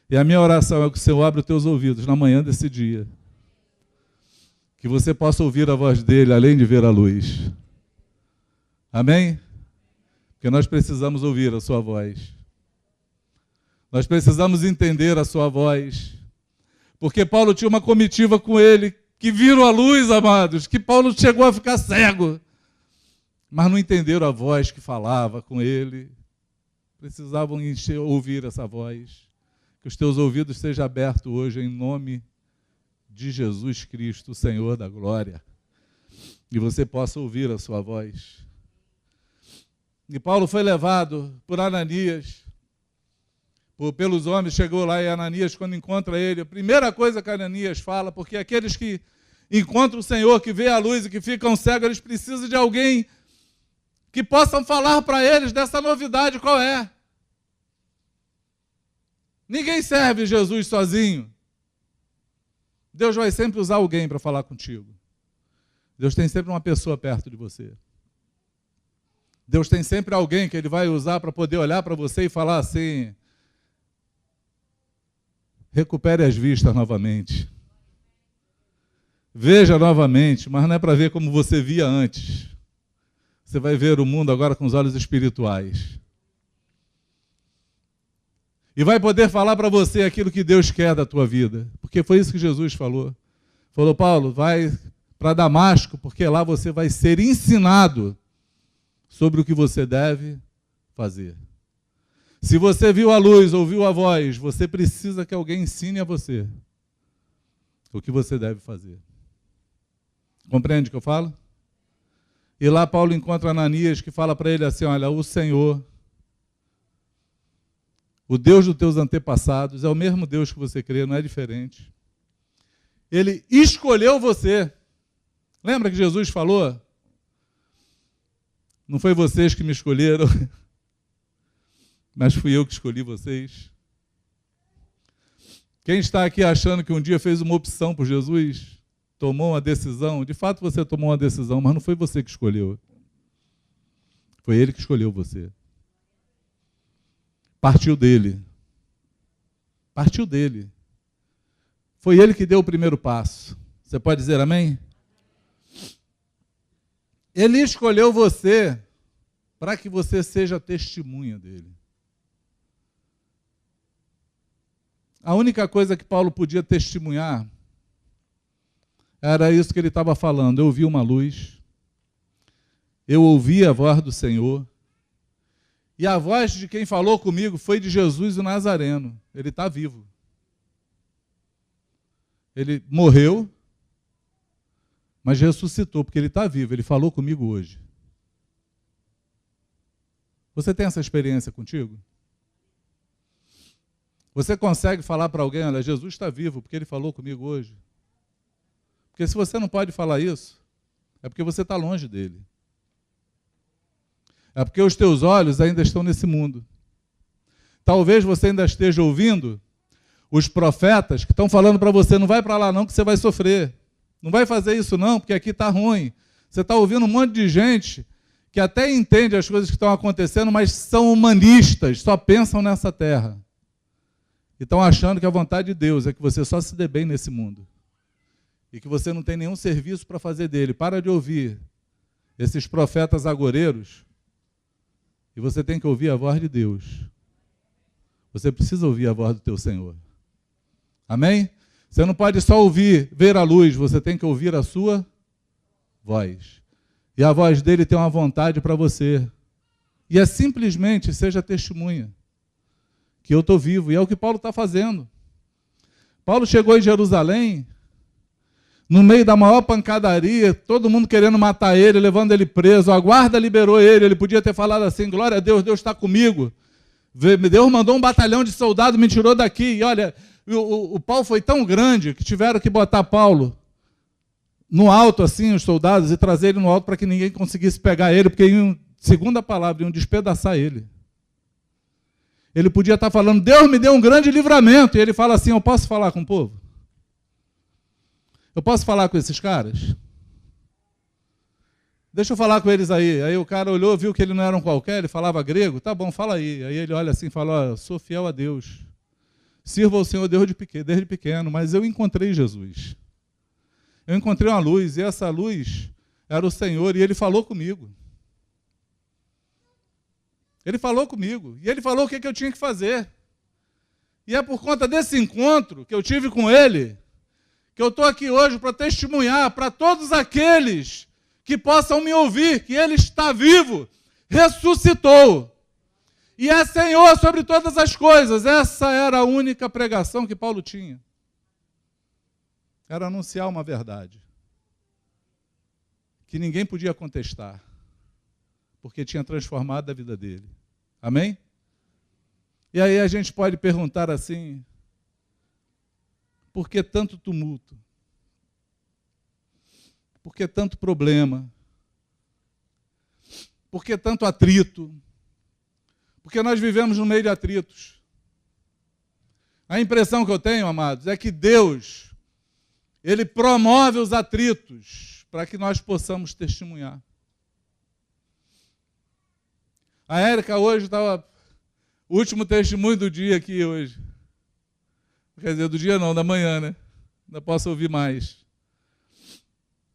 E a minha oração é que o Senhor abra os teus ouvidos na manhã desse dia. Que você possa ouvir a voz dele, além de ver a luz. Amém? Porque nós precisamos ouvir a sua voz. Nós precisamos entender a sua voz. Porque Paulo tinha uma comitiva com ele, que viram a luz, amados, que Paulo chegou a ficar cego. Mas não entenderam a voz que falava com ele. Precisavam ouvir essa voz. Que os teus ouvidos sejam abertos hoje em nome de Jesus Cristo, o Senhor da glória. E você possa ouvir a sua voz. E Paulo foi levado por Ananias, pelos homens, chegou lá e Ananias, quando encontra ele, a primeira coisa que Ananias fala, porque aqueles que encontram o Senhor, que vê a luz e que ficam cegos, eles precisam de alguém que possam falar para eles dessa novidade qual é. Ninguém serve Jesus sozinho. Deus vai sempre usar alguém para falar contigo. Deus tem sempre uma pessoa perto de você. Deus tem sempre alguém que Ele vai usar para poder olhar para você e falar assim, recupere as vistas novamente. Veja novamente, mas não é para ver como você via antes. Você vai ver o mundo agora com os olhos espirituais. E vai poder falar para você aquilo que Deus quer da tua vida. Porque foi isso que Jesus falou. Falou, Paulo, vai para Damasco, porque lá você vai ser ensinado sobre o que você deve fazer. Se você viu a luz, ouviu a voz, você precisa que alguém ensine a você o que você deve fazer. Compreende o que eu falo? E lá Paulo encontra Ananias, que fala para ele assim, olha, o Senhor, o Deus dos teus antepassados, é o mesmo Deus que você crê, não é diferente. Ele escolheu você. Lembra que Jesus falou? Não foi vocês que me escolheram, mas fui eu que escolhi vocês. Quem está aqui achando que um dia fez uma opção por Jesus, tomou uma decisão, de fato você tomou uma decisão, mas não foi você que escolheu. Foi Ele que escolheu você. Partiu dele. Partiu dele. Foi Ele que deu o primeiro passo. Você pode dizer amém? Ele escolheu você para que você seja testemunha dele. A única coisa que Paulo podia testemunhar era isso que ele estava falando. Eu vi uma luz, eu ouvi a voz do Senhor, e a voz de quem falou comigo foi de Jesus o Nazareno. Ele está vivo. Ele morreu, mas ressuscitou, porque ele está vivo. Ele falou comigo hoje. Você tem essa experiência contigo? Você consegue falar para alguém, olha, Jesus está vivo, porque ele falou comigo hoje? Porque se você não pode falar isso, é porque você está longe dele. É porque os teus olhos ainda estão nesse mundo. Talvez você ainda esteja ouvindo os profetas que estão falando para você, não vai para lá não, que você vai sofrer. Não vai fazer isso não, porque aqui está ruim. Você está ouvindo um monte de gente que até entende as coisas que estão acontecendo, mas são humanistas, só pensam nessa terra. E estão achando que a vontade de Deus é que você só se dê bem nesse mundo. E que você não tem nenhum serviço para fazer dele. Para de ouvir esses profetas agoreiros. E você tem que ouvir a voz de Deus. Você precisa ouvir a voz do teu Senhor. Amém? Você não pode só ouvir, ver a luz. Você tem que ouvir a sua voz. E a voz dele tem uma vontade para você. E é simplesmente, seja testemunha, que eu estou vivo. E é o que Paulo está fazendo. Paulo chegou em Jerusalém, no meio da maior pancadaria, todo mundo querendo matar ele, levando ele preso. A guarda liberou ele. Ele podia ter falado assim, glória a Deus, Deus está comigo. Deus mandou um batalhão de soldados, me tirou daqui. E olha, o pau foi tão grande que tiveram que botar Paulo no alto, assim, os soldados, e trazer ele no alto para que ninguém conseguisse pegar ele, porque, segundo a palavra, iam despedaçar ele. Ele podia estar falando, Deus me deu um grande livramento. E ele fala assim, eu posso falar com o povo? Eu posso falar com esses caras? Deixa eu falar com eles aí. Aí o cara olhou, viu que ele não era um qualquer, ele falava grego. Tá bom, fala aí. Aí ele olha assim e fala, eu sou fiel a Deus. Sirvo ao Senhor Deus desde pequeno, mas eu encontrei Jesus. Eu encontrei uma luz, e essa luz era o Senhor, e Ele falou comigo. Ele falou comigo, e Ele falou o que eu tinha que fazer. E é por conta desse encontro que eu tive com Ele, que eu estou aqui hoje para testemunhar para todos aqueles que possam me ouvir, que Ele está vivo, ressuscitou. E é Senhor sobre todas as coisas. Essa era a única pregação que Paulo tinha. Era anunciar uma verdade que ninguém podia contestar, porque tinha transformado a vida dele. Amém? E aí a gente pode perguntar assim, por que tanto tumulto? Por que tanto problema? Por que tanto atrito? Porque nós vivemos no meio de atritos. A impressão que eu tenho, amados, é que Deus, Ele promove os atritos para que nós possamos testemunhar. A Érica hoje estava... O último testemunho do dia aqui hoje. Quer dizer, do dia não, da manhã, né? Ainda posso ouvir mais.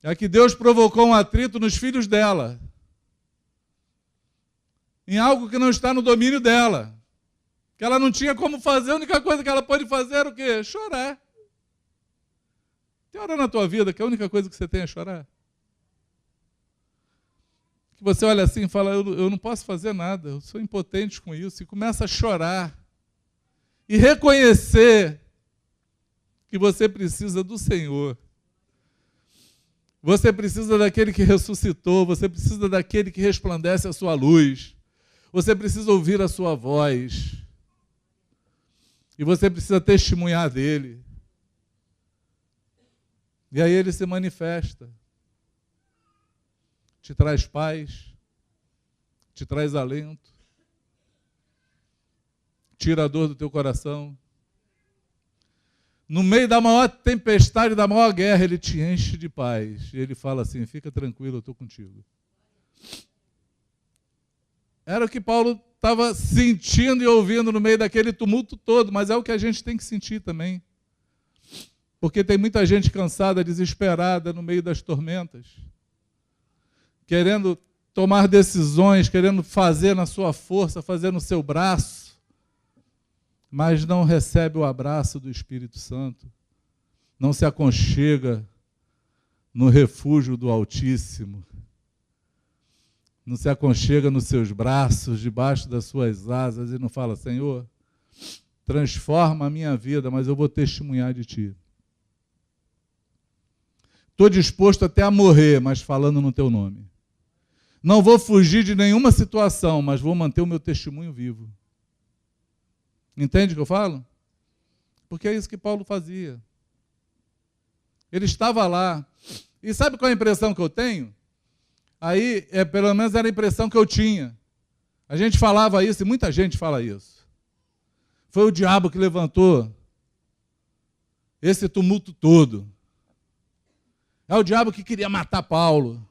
É que Deus provocou um atrito nos filhos dela. Em algo que não está no domínio dela. Que ela não tinha como fazer, a única coisa que ela pôde fazer era o quê? Chorar. Tem hora na tua vida que a única coisa que você tem é chorar? Que você olha assim e fala, eu não posso fazer nada, eu sou impotente com isso, e começa a chorar. E reconhecer que você precisa do Senhor. Você precisa daquele que ressuscitou, você precisa daquele que resplandece a sua luz. Você precisa ouvir a sua voz. E você precisa testemunhar dele. E aí ele se manifesta. Te traz paz, te traz alento, tira a dor do teu coração. No meio da maior tempestade, da maior guerra, ele te enche de paz. E ele fala assim, fica tranquilo, eu estou contigo. Era o que Paulo estava sentindo e ouvindo no meio daquele tumulto todo, mas é o que a gente tem que sentir também. Porque tem muita gente cansada, desesperada no meio das tormentas, querendo tomar decisões, querendo fazer na sua força, fazer no seu braço, mas não recebe o abraço do Espírito Santo, não se aconchega no refúgio do Altíssimo, não se aconchega nos seus braços, debaixo das suas asas, e não fala, Senhor, transforma a minha vida, mas eu vou testemunhar de Ti. Estou disposto até a morrer, mas falando no Teu nome. Não vou fugir de nenhuma situação, mas vou manter o meu testemunho vivo. Entende o que eu falo? Porque é isso que Paulo fazia. Ele estava lá. E sabe qual é a impressão que eu tenho? Aí, pelo menos era a impressão que eu tinha. A gente falava isso, e muita gente fala isso. Foi o diabo que levantou esse tumulto todo. É o diabo que queria matar Paulo.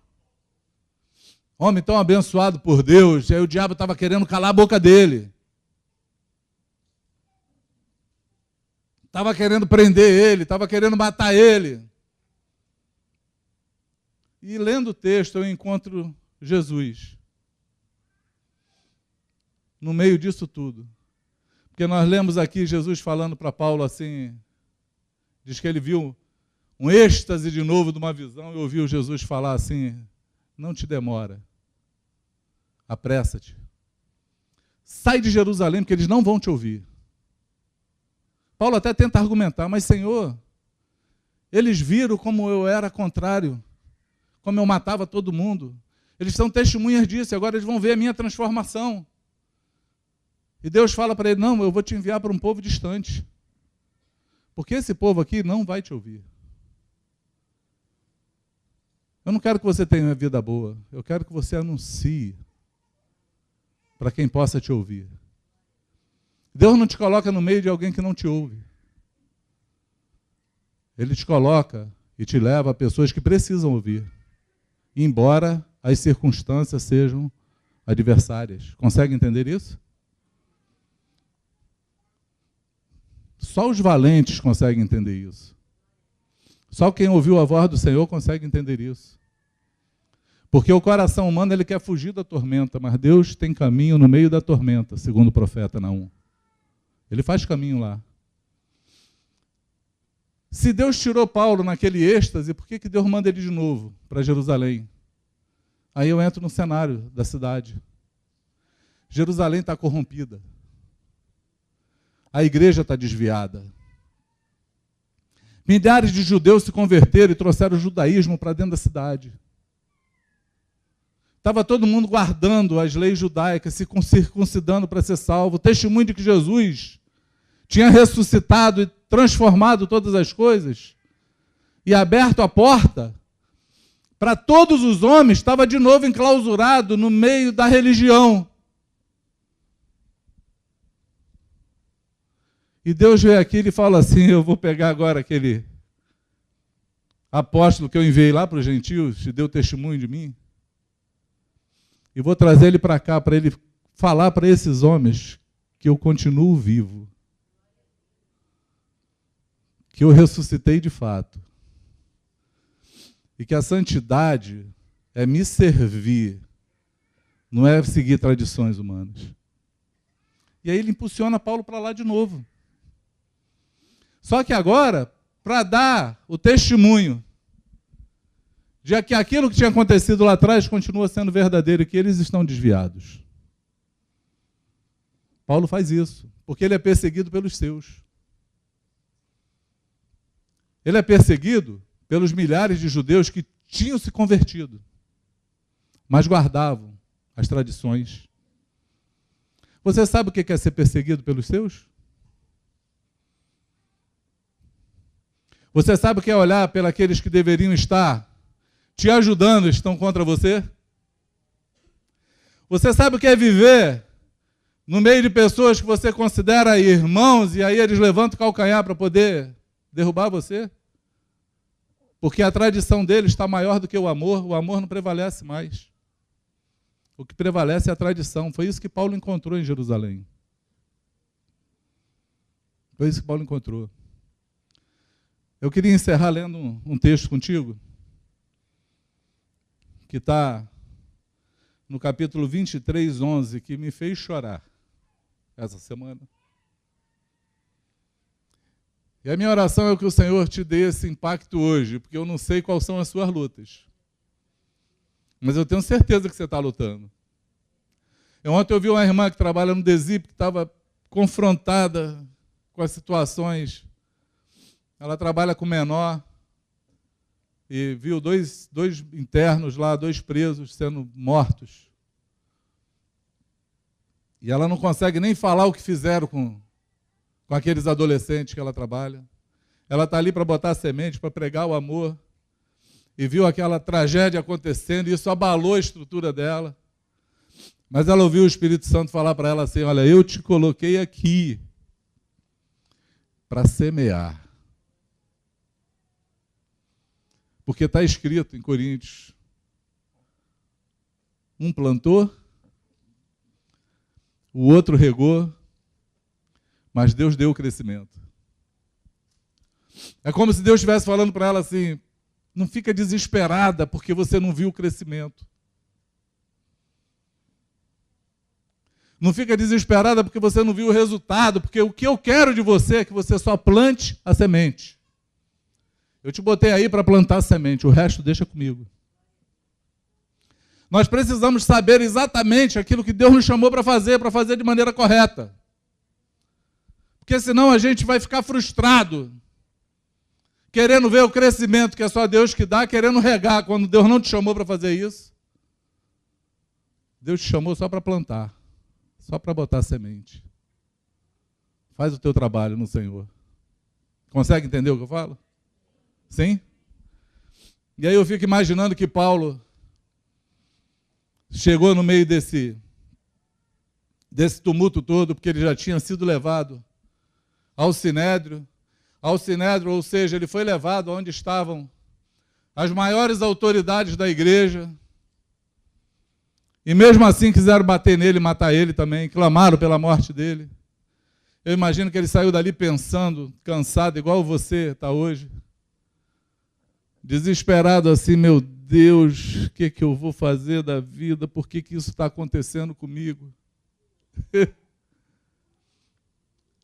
Homem tão abençoado por Deus, e aí o diabo estava querendo calar a boca dele. Estava querendo prender ele, estava querendo matar ele. E lendo o texto eu encontro Jesus. No meio disso tudo. Porque nós lemos aqui Jesus falando para Paulo assim, diz que ele viu um êxtase de novo de uma visão e ouviu Jesus falar assim, não te demora, apressa-te. Sai de Jerusalém porque eles não vão te ouvir. Paulo até tenta argumentar, mas Senhor, eles viram como eu era contrário, como eu matava todo mundo. Eles são testemunhas disso, e agora eles vão ver a minha transformação. E Deus fala para ele, não, eu vou te enviar para um povo distante. Porque esse povo aqui não vai te ouvir. Eu não quero que você tenha uma vida boa, eu quero que você anuncie para quem possa te ouvir. Deus não te coloca no meio de alguém que não te ouve. Ele te coloca e te leva a pessoas que precisam ouvir, embora as circunstâncias sejam adversárias. Consegue entender isso? Só os valentes conseguem entender isso. Só quem ouviu a voz do Senhor consegue entender isso. Porque o coração humano ele quer fugir da tormenta, mas Deus tem caminho no meio da tormenta, segundo o profeta Naum. Ele faz caminho lá. Se Deus tirou Paulo naquele êxtase, por que Deus manda ele de novo para Jerusalém? Aí eu entro no cenário da cidade. Jerusalém está corrompida. A igreja está desviada. Milhares de judeus se converteram e trouxeram o judaísmo para dentro da cidade. Estava todo mundo guardando as leis judaicas, se circuncidando para ser salvo. O testemunho de que Jesus tinha ressuscitado e transformado todas as coisas e aberto a porta para todos os homens, estava de novo enclausurado no meio da religião. E Deus veio aqui e fala assim, eu vou pegar agora aquele apóstolo que eu enviei lá para os gentios, que deu testemunho de mim, e vou trazer ele para cá, para ele falar para esses homens que eu continuo vivo, que eu ressuscitei de fato, e que a santidade é me servir, não é seguir tradições humanas. E aí ele impulsiona Paulo para lá de novo. Só que agora, para dar o testemunho de que aquilo que tinha acontecido lá atrás continua sendo verdadeiro e que eles estão desviados. Paulo faz isso, porque ele é perseguido pelos seus. Ele é perseguido pelos milhares de judeus que tinham se convertido, mas guardavam as tradições. Você sabe o que é ser perseguido pelos seus? Você sabe o que é olhar pelos que deveriam estar te ajudando e estão contra você? Você sabe o que é viver no meio de pessoas que você considera irmãos e aí eles levantam o calcanhar para poder derrubar você? Porque a tradição deles está maior do que o amor não prevalece mais. O que prevalece é a tradição. Foi isso que Paulo encontrou em Jerusalém. Foi isso que Paulo encontrou. Eu queria encerrar lendo um texto contigo, que está no capítulo 23, 11, que me fez chorar essa semana. E a minha oração é que o Senhor te dê esse impacto hoje, porque eu não sei quais são as suas lutas. Mas eu tenho certeza que você está lutando. Ontem eu vi uma irmã que trabalha no DESIP, que estava confrontada com as situações. Ela trabalha com menor e viu dois internos lá, 2 presos sendo mortos. E ela não consegue nem falar o que fizeram com aqueles adolescentes que ela trabalha. Ela está ali para botar semente, para pregar o amor. E viu aquela tragédia acontecendo, e isso abalou a estrutura dela. Mas ela ouviu o Espírito Santo falar para ela assim, olha, eu te coloquei aqui para semear. Porque está escrito em Coríntios, um plantou, o outro regou, mas Deus deu o crescimento. É como se Deus estivesse falando para ela assim, não fica desesperada porque você não viu o crescimento. Não fica desesperada porque você não viu o resultado, porque o que eu quero de você é que você só plante a semente. Eu te botei aí para plantar a semente, o resto deixa comigo. Nós precisamos saber exatamente aquilo que Deus nos chamou para fazer de maneira correta. Porque senão a gente vai ficar frustrado, querendo ver o crescimento que é só Deus que dá, querendo regar, quando Deus não te chamou para fazer isso. Deus te chamou só para plantar, só para botar semente. Faz o teu trabalho no Senhor. Consegue entender o que eu falo? Sim? E aí eu fico imaginando que Paulo chegou no meio desse desse tumulto todo, porque ele já tinha sido levado ao Sinédrio, ou seja, ele foi levado onde estavam as maiores autoridades da igreja, e mesmo assim quiseram bater nele, matar ele também, clamaram pela morte dele. Eu imagino que ele saiu dali pensando, cansado, igual você está hoje, desesperado assim, meu Deus, o que eu vou fazer da vida? Por que isso está acontecendo comigo?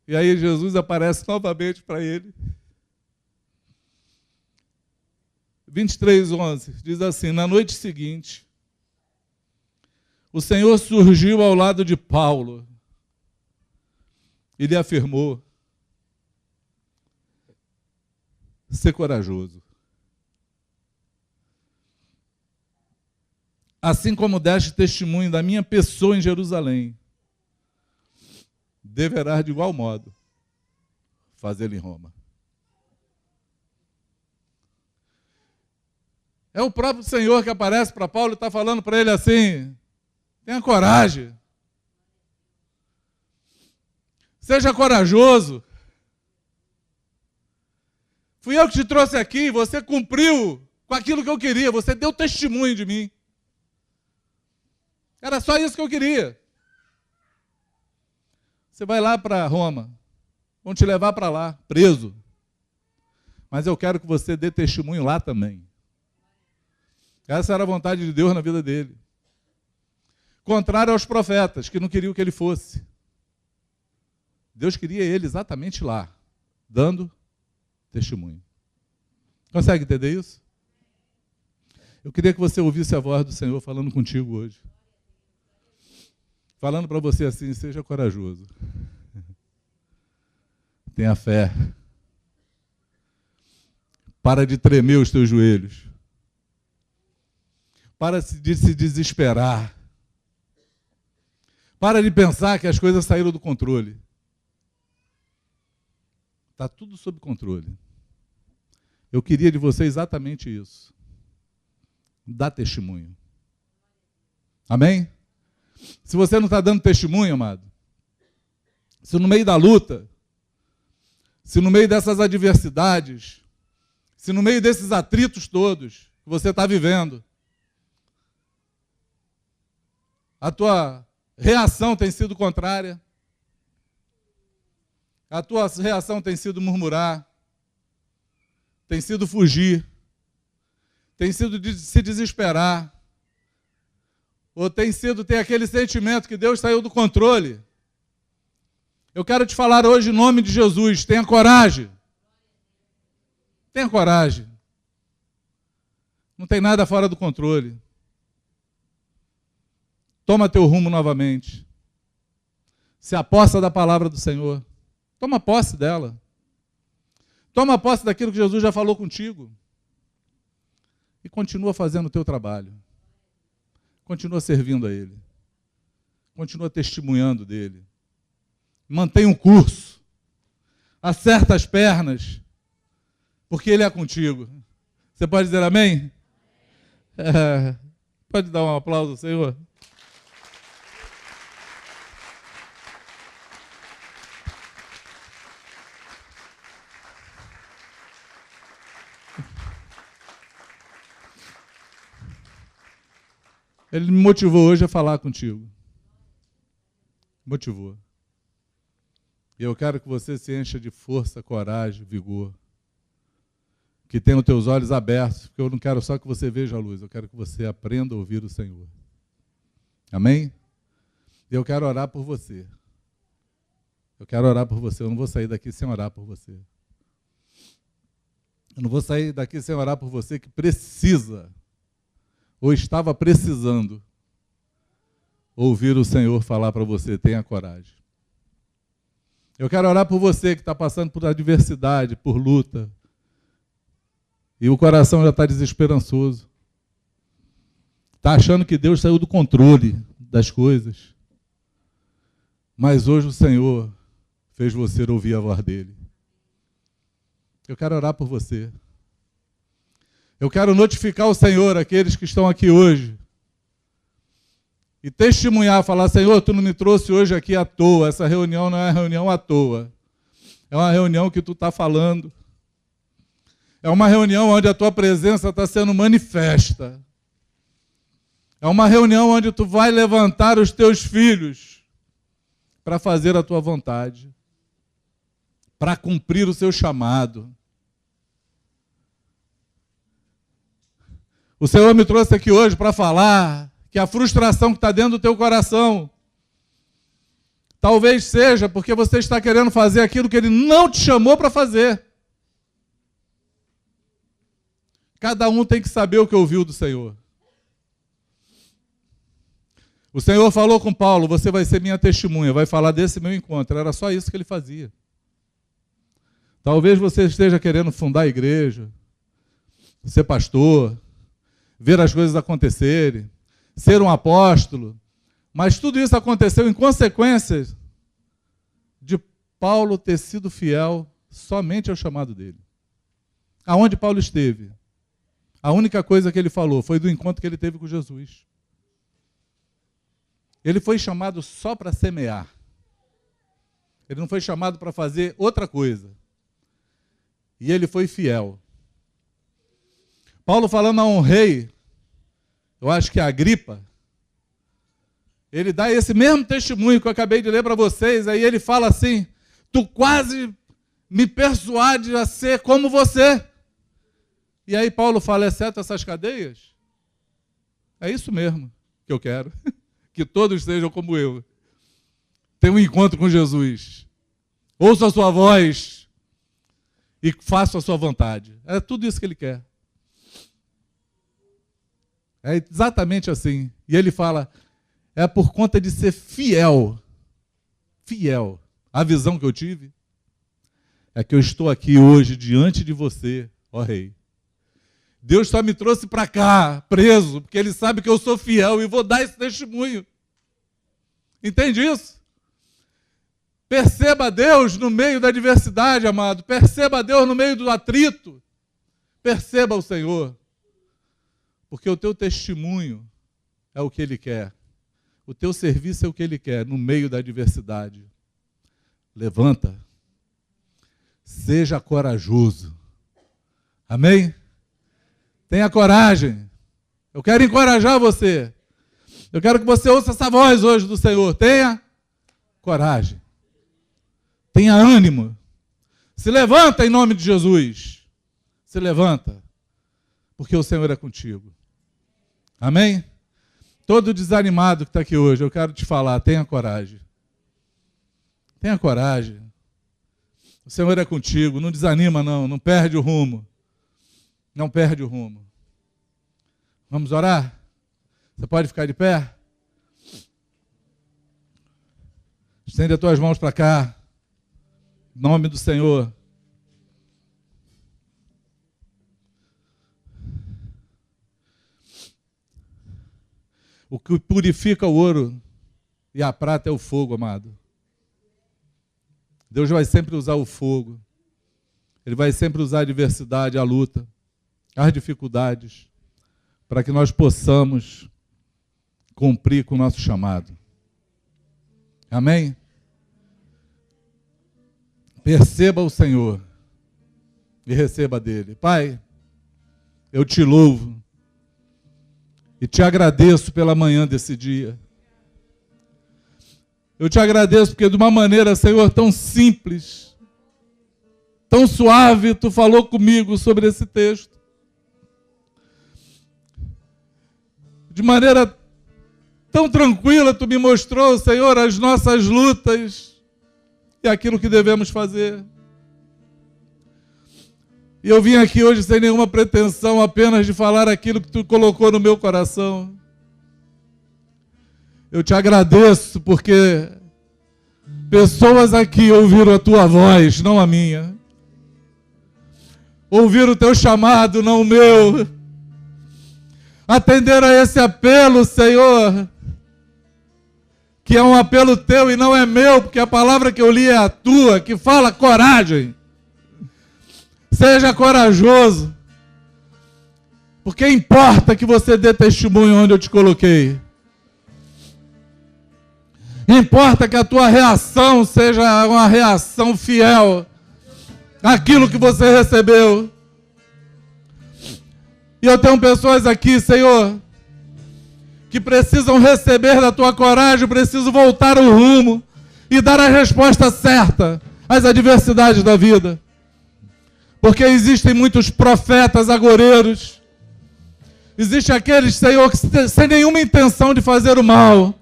E aí Jesus aparece novamente para ele. 23:11, diz assim: na noite seguinte, o Senhor surgiu ao lado de Paulo e lhe afirmou: ser corajoso. Assim como deste testemunho da minha pessoa em Jerusalém, deverás de igual modo fazê-lo em Roma. É o próprio Senhor que aparece para Paulo e está falando para ele assim: tenha coragem. Seja corajoso. Fui eu que te trouxe aqui, você cumpriu com aquilo que eu queria, você deu testemunho de mim. Era só isso que eu queria. Você vai lá para Roma, vão te levar para lá, preso. Mas eu quero que você dê testemunho lá também. Essa era a vontade de Deus na vida dele. Contrário aos profetas, que não queriam que ele fosse. Deus queria ele exatamente lá, dando testemunho. Consegue entender isso? Eu queria que você ouvisse a voz do Senhor falando contigo hoje. Falando para você assim: seja corajoso. Tenha fé. Para de tremer os teus joelhos. Para de se desesperar. Para de pensar que as coisas saíram do controle. Está tudo sob controle. Eu queria de você exatamente isso. Dá testemunho. Amém? Se você não está dando testemunho, amado, se no meio da luta, se no meio dessas adversidades, se no meio desses atritos todos que você está vivendo, a tua reação tem sido contrária, a tua reação tem sido murmurar, tem sido fugir, tem sido se desesperar, ou tem sido ter aquele sentimento que Deus saiu do controle. Eu quero te falar hoje em nome de Jesus: tenha coragem. Tenha coragem. Não tem nada fora do controle. Toma teu rumo novamente. Se aposta da palavra do Senhor. Toma posse dela. Toma posse daquilo que Jesus já falou contigo. E continua fazendo o teu trabalho. Continua servindo a Ele. Continua testemunhando dEle. Mantenha um curso. Acerta as pernas. Porque Ele é contigo. Você pode dizer amém? Pode dar um aplauso ao Senhor? Ele me motivou hoje a falar contigo. Motivou. E eu quero que você se encha de força, coragem, vigor. Que tenha os teus olhos abertos, porque eu não quero só que você veja a luz, eu quero que você aprenda a ouvir o Senhor. Amém? E eu quero orar por você. Eu quero orar por você. Eu não vou sair daqui sem orar por você. Eu não vou sair daqui sem orar por você que precisa, ou estava precisando, ouvir o Senhor falar para você: tenha coragem. Eu quero orar por você que está passando por adversidade, por luta, e o coração já está desesperançoso. Está achando que Deus saiu do controle das coisas. Mas hoje o Senhor fez você ouvir a voz dEle. Eu quero orar por você. Eu quero notificar ao Senhor aqueles que estão aqui hoje e testemunhar, falar, Senhor, tu não me trouxe hoje aqui à toa, essa reunião não é reunião à toa. É uma reunião que tu está falando. É uma reunião onde a tua presença está sendo manifesta. É uma reunião onde tu vai levantar os teus filhos para fazer a tua vontade, para cumprir o seu chamado. O Senhor me trouxe aqui hoje para falar que a frustração que está dentro do teu coração talvez seja porque você está querendo fazer aquilo que Ele não te chamou para fazer. Cada um tem que saber o que ouviu do Senhor. O Senhor falou com Paulo, você vai ser minha testemunha, vai falar desse meu encontro. Era só isso que Ele fazia. Talvez você esteja querendo fundar a igreja, ser pastor, ver as coisas acontecerem, ser um apóstolo, mas tudo isso aconteceu em consequência de Paulo ter sido fiel somente ao chamado dele. Aonde Paulo esteve, a única coisa que ele falou foi do encontro que ele teve com Jesus. Ele foi chamado só para semear. Ele não foi chamado para fazer outra coisa. E ele foi fiel. Paulo falando a um rei, eu acho que é Agripa, ele dá esse mesmo testemunho que eu acabei de ler para vocês, aí ele fala assim, tu quase me persuades a ser como você. E aí Paulo fala, exceto essas cadeias, é isso mesmo que eu quero, que todos sejam como eu. Tenha um encontro com Jesus, ouça a sua voz e faça a sua vontade. É tudo isso que ele quer. É exatamente assim. E ele fala, é por conta de ser fiel. Fiel. A visão que eu tive é que eu estou aqui hoje diante de você, ó rei. Deus só me trouxe para cá, preso, porque Ele sabe que eu sou fiel e vou dar esse testemunho. Entende isso? Perceba Deus no meio da adversidade, amado. Perceba Deus no meio do atrito. Perceba o Senhor. Porque o teu testemunho é o que Ele quer. O teu serviço é o que Ele quer no meio da adversidade. Levanta. Seja corajoso. Amém? Tenha coragem. Eu quero encorajar você. Eu quero que você ouça essa voz hoje do Senhor. Tenha coragem. Tenha ânimo. Se levanta em nome de Jesus. Se levanta. Porque o Senhor é contigo. Amém? Todo desanimado que está aqui hoje, eu quero te falar, tenha coragem. Tenha coragem. O Senhor é contigo, não desanima não, não perde o rumo. Não perde o rumo. Vamos orar? Você pode ficar de pé? Estende as tuas mãos para cá. Em nome do Senhor. O que purifica o ouro e a prata é o fogo, amado. Deus vai sempre usar o fogo. Ele vai sempre usar a adversidade, a luta, as dificuldades, para que nós possamos cumprir com o nosso chamado. Amém? Perceba o Senhor e receba dele. Pai, eu te louvo e te agradeço pela manhã desse dia. Eu te agradeço porque de uma maneira, Senhor, tão simples, tão suave, tu falou comigo sobre esse texto. De maneira tão tranquila, tu me mostrou, Senhor, as nossas lutas e aquilo que devemos fazer. E eu vim aqui hoje sem nenhuma pretensão, apenas de falar aquilo que tu colocou no meu coração. Eu te agradeço porque pessoas aqui ouviram a tua voz, não a minha. Ouviram o teu chamado, não o meu. Atenderam a esse apelo, Senhor, que é um apelo teu e não é meu, porque a palavra que eu li é a tua, que fala coragem. Seja corajoso, porque importa que você dê testemunho onde eu te coloquei. Importa que a tua reação seja uma reação fiel àquilo que você recebeu. E eu tenho pessoas aqui, Senhor, que precisam receber da tua coragem, precisam voltar ao rumo e dar a resposta certa às adversidades da vida. Porque existem muitos profetas agoureiros, existem aqueles, Senhor, que sem nenhuma intenção de fazer o mal,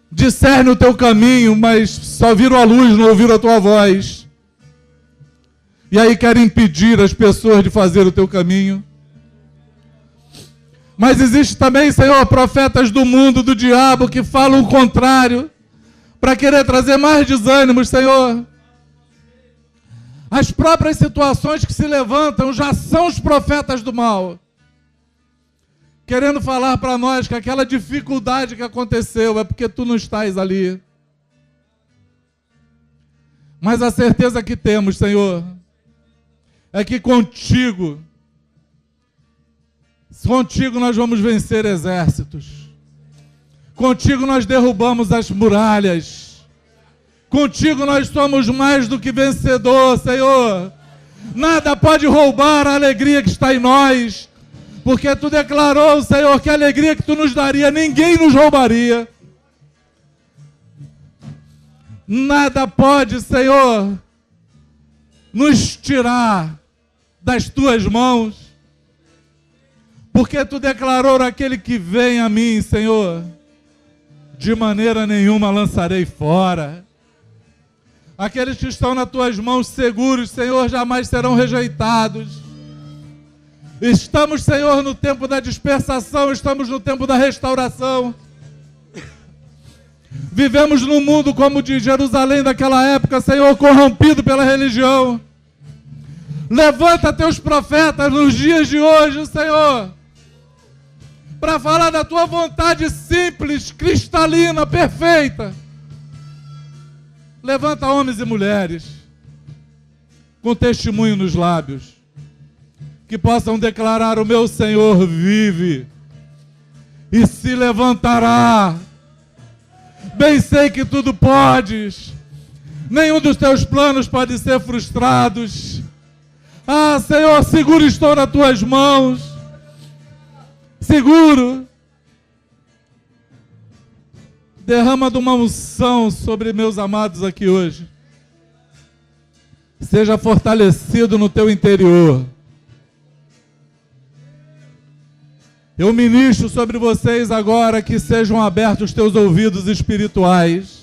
discernem o teu caminho, mas só viram a luz, não ouviram a tua voz. E aí querem impedir as pessoas de fazer o teu caminho. Mas existe também, Senhor, profetas do mundo, do diabo, que falam o contrário, para querer trazer mais desânimo, Senhor. As próprias situações que se levantam já são os profetas do mal, querendo falar para nós que aquela dificuldade que aconteceu é porque tu não estás ali. Mas a certeza que temos, Senhor, é que contigo nós vamos vencer exércitos. Contigo nós derrubamos as muralhas. Contigo nós somos mais do que vencedor, Senhor. Nada pode roubar a alegria que está em nós, porque tu declarou, Senhor, que a alegria que tu nos daria, ninguém nos roubaria. Nada pode, Senhor, nos tirar das tuas mãos, porque tu declarou: aquele que vem a mim, Senhor, de maneira nenhuma lançarei fora. Aqueles que estão nas tuas mãos seguros, Senhor, jamais serão rejeitados. Estamos, Senhor, no tempo da dispersação, estamos no tempo da restauração. Vivemos num mundo como o de Jerusalém daquela época, Senhor, corrompido pela religião. Levanta teus profetas nos dias de hoje, Senhor, para falar da tua vontade simples, cristalina, perfeita. Levanta homens e mulheres com testemunho nos lábios, que possam declarar: o meu Senhor vive e se levantará. Bem sei que tudo podes, nenhum dos teus planos pode ser frustrados. Ah, Senhor, seguro estou nas tuas mãos, seguro. Derrama de uma unção sobre meus amados aqui hoje. Seja fortalecido no teu interior. Eu ministro sobre vocês agora que sejam abertos os teus ouvidos espirituais,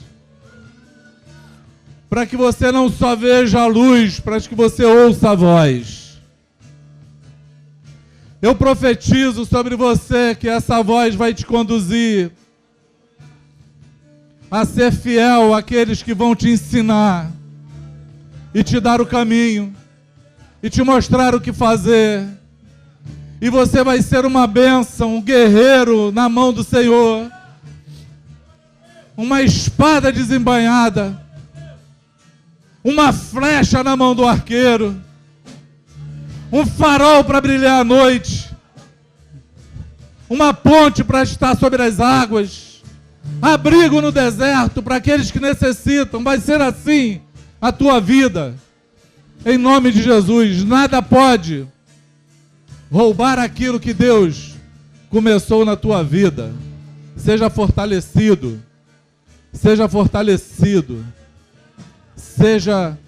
para que você não só veja a luz, para que você ouça a voz. Eu profetizo sobre você que essa voz vai te conduzir a ser fiel àqueles que vão te ensinar e te dar o caminho e te mostrar o que fazer. E você vai ser uma bênção, um guerreiro na mão do Senhor, uma espada desembainhada, uma flecha na mão do arqueiro, um farol para brilhar à noite, uma ponte para estar sobre as águas, abrigo no deserto para aqueles que necessitam. Vai ser assim a tua vida, em nome de Jesus. Nada pode roubar aquilo que Deus começou na tua vida. Seja fortalecido, seja fortalecido, seja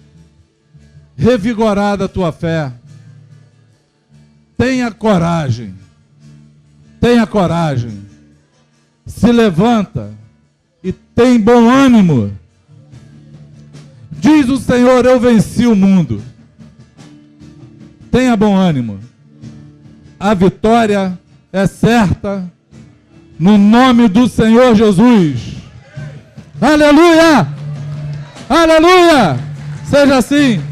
revigorada a tua fé. Tenha coragem, tenha coragem, se levanta e tem bom ânimo. Diz o Senhor: eu venci o mundo. Tenha bom ânimo. A vitória é certa, no nome do Senhor Jesus. Aleluia! Aleluia! Seja assim.